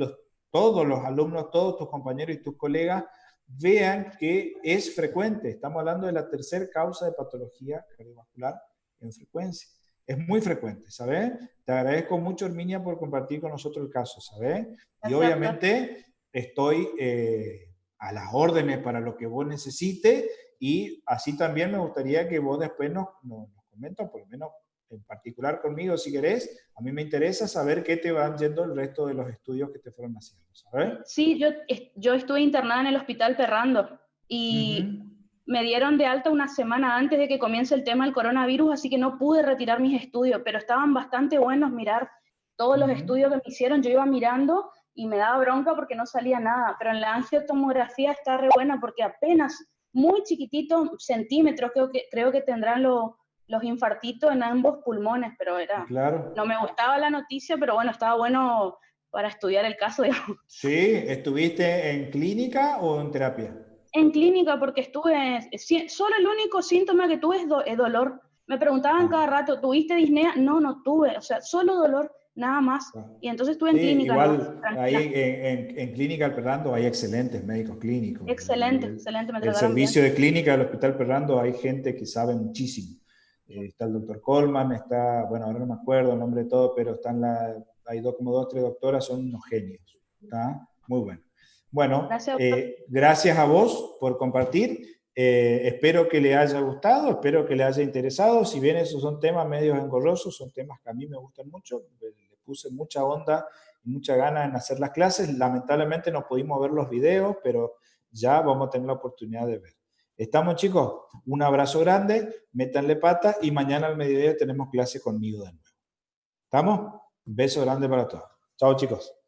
todos los alumnos, todos tus compañeros y tus colegas vean que es frecuente. Estamos hablando de la tercera causa de patología cardiovascular en frecuencia. Es muy frecuente, ¿sabes? Te agradezco mucho, Herminia, por compartir con nosotros el caso, ¿sabes? Y obviamente estoy a las órdenes para lo que vos necesites y así también me gustaría que vos después nos comentas, por lo menos en particular conmigo, si querés. A mí me interesa saber qué te van yendo el resto de los estudios que te fueron haciendo, ¿sabes? Sí, yo estuve internada en el Hospital Ferrando y me dieron de alta una semana antes de que comience el tema del coronavirus, así que no pude retirar mis estudios, pero estaban bastante buenos mirar todos los estudios que me hicieron. Yo iba mirando y me daba bronca porque no salía nada, pero en la angiotomografía está re buena porque apenas, muy chiquitito, centímetros, creo que tendrán los infartitos en ambos pulmones, pero claro. No me gustaba la noticia, pero bueno, estaba bueno para estudiar el caso, digamos. Sí, ¿estuviste en clínica o en terapia? En clínica, porque estuve, solo el único síntoma que tuve es dolor. Me preguntaban cada rato, ¿tuviste disnea? No, no tuve, o sea, solo dolor, nada más. Y entonces estuve en clínica. Igual, ahí en Clínica Ferrando hay excelentes médicos clínicos. Excelente, me trataron bien. El servicio de clínica del Hospital Ferrando hay gente que sabe muchísimo. Está el doctor Coleman, está, bueno, ahora no me acuerdo el nombre de todo, pero están hay como 2 o 3 doctoras, son unos genios. ¿Está? Muy bueno. Bueno, gracias a vos por compartir. Espero que le haya gustado, espero que le haya interesado. Si bien esos son temas medios engorrosos, son temas que a mí me gustan mucho. Le puse mucha onda y mucha gana en hacer las clases. Lamentablemente no pudimos ver los videos, pero ya vamos a tener la oportunidad de ver. ¿Estamos, chicos? Un abrazo grande, métanle pata y mañana al mediodía tenemos clase conmigo de nuevo. ¿Estamos? Un beso grande para todos. Chao, chicos.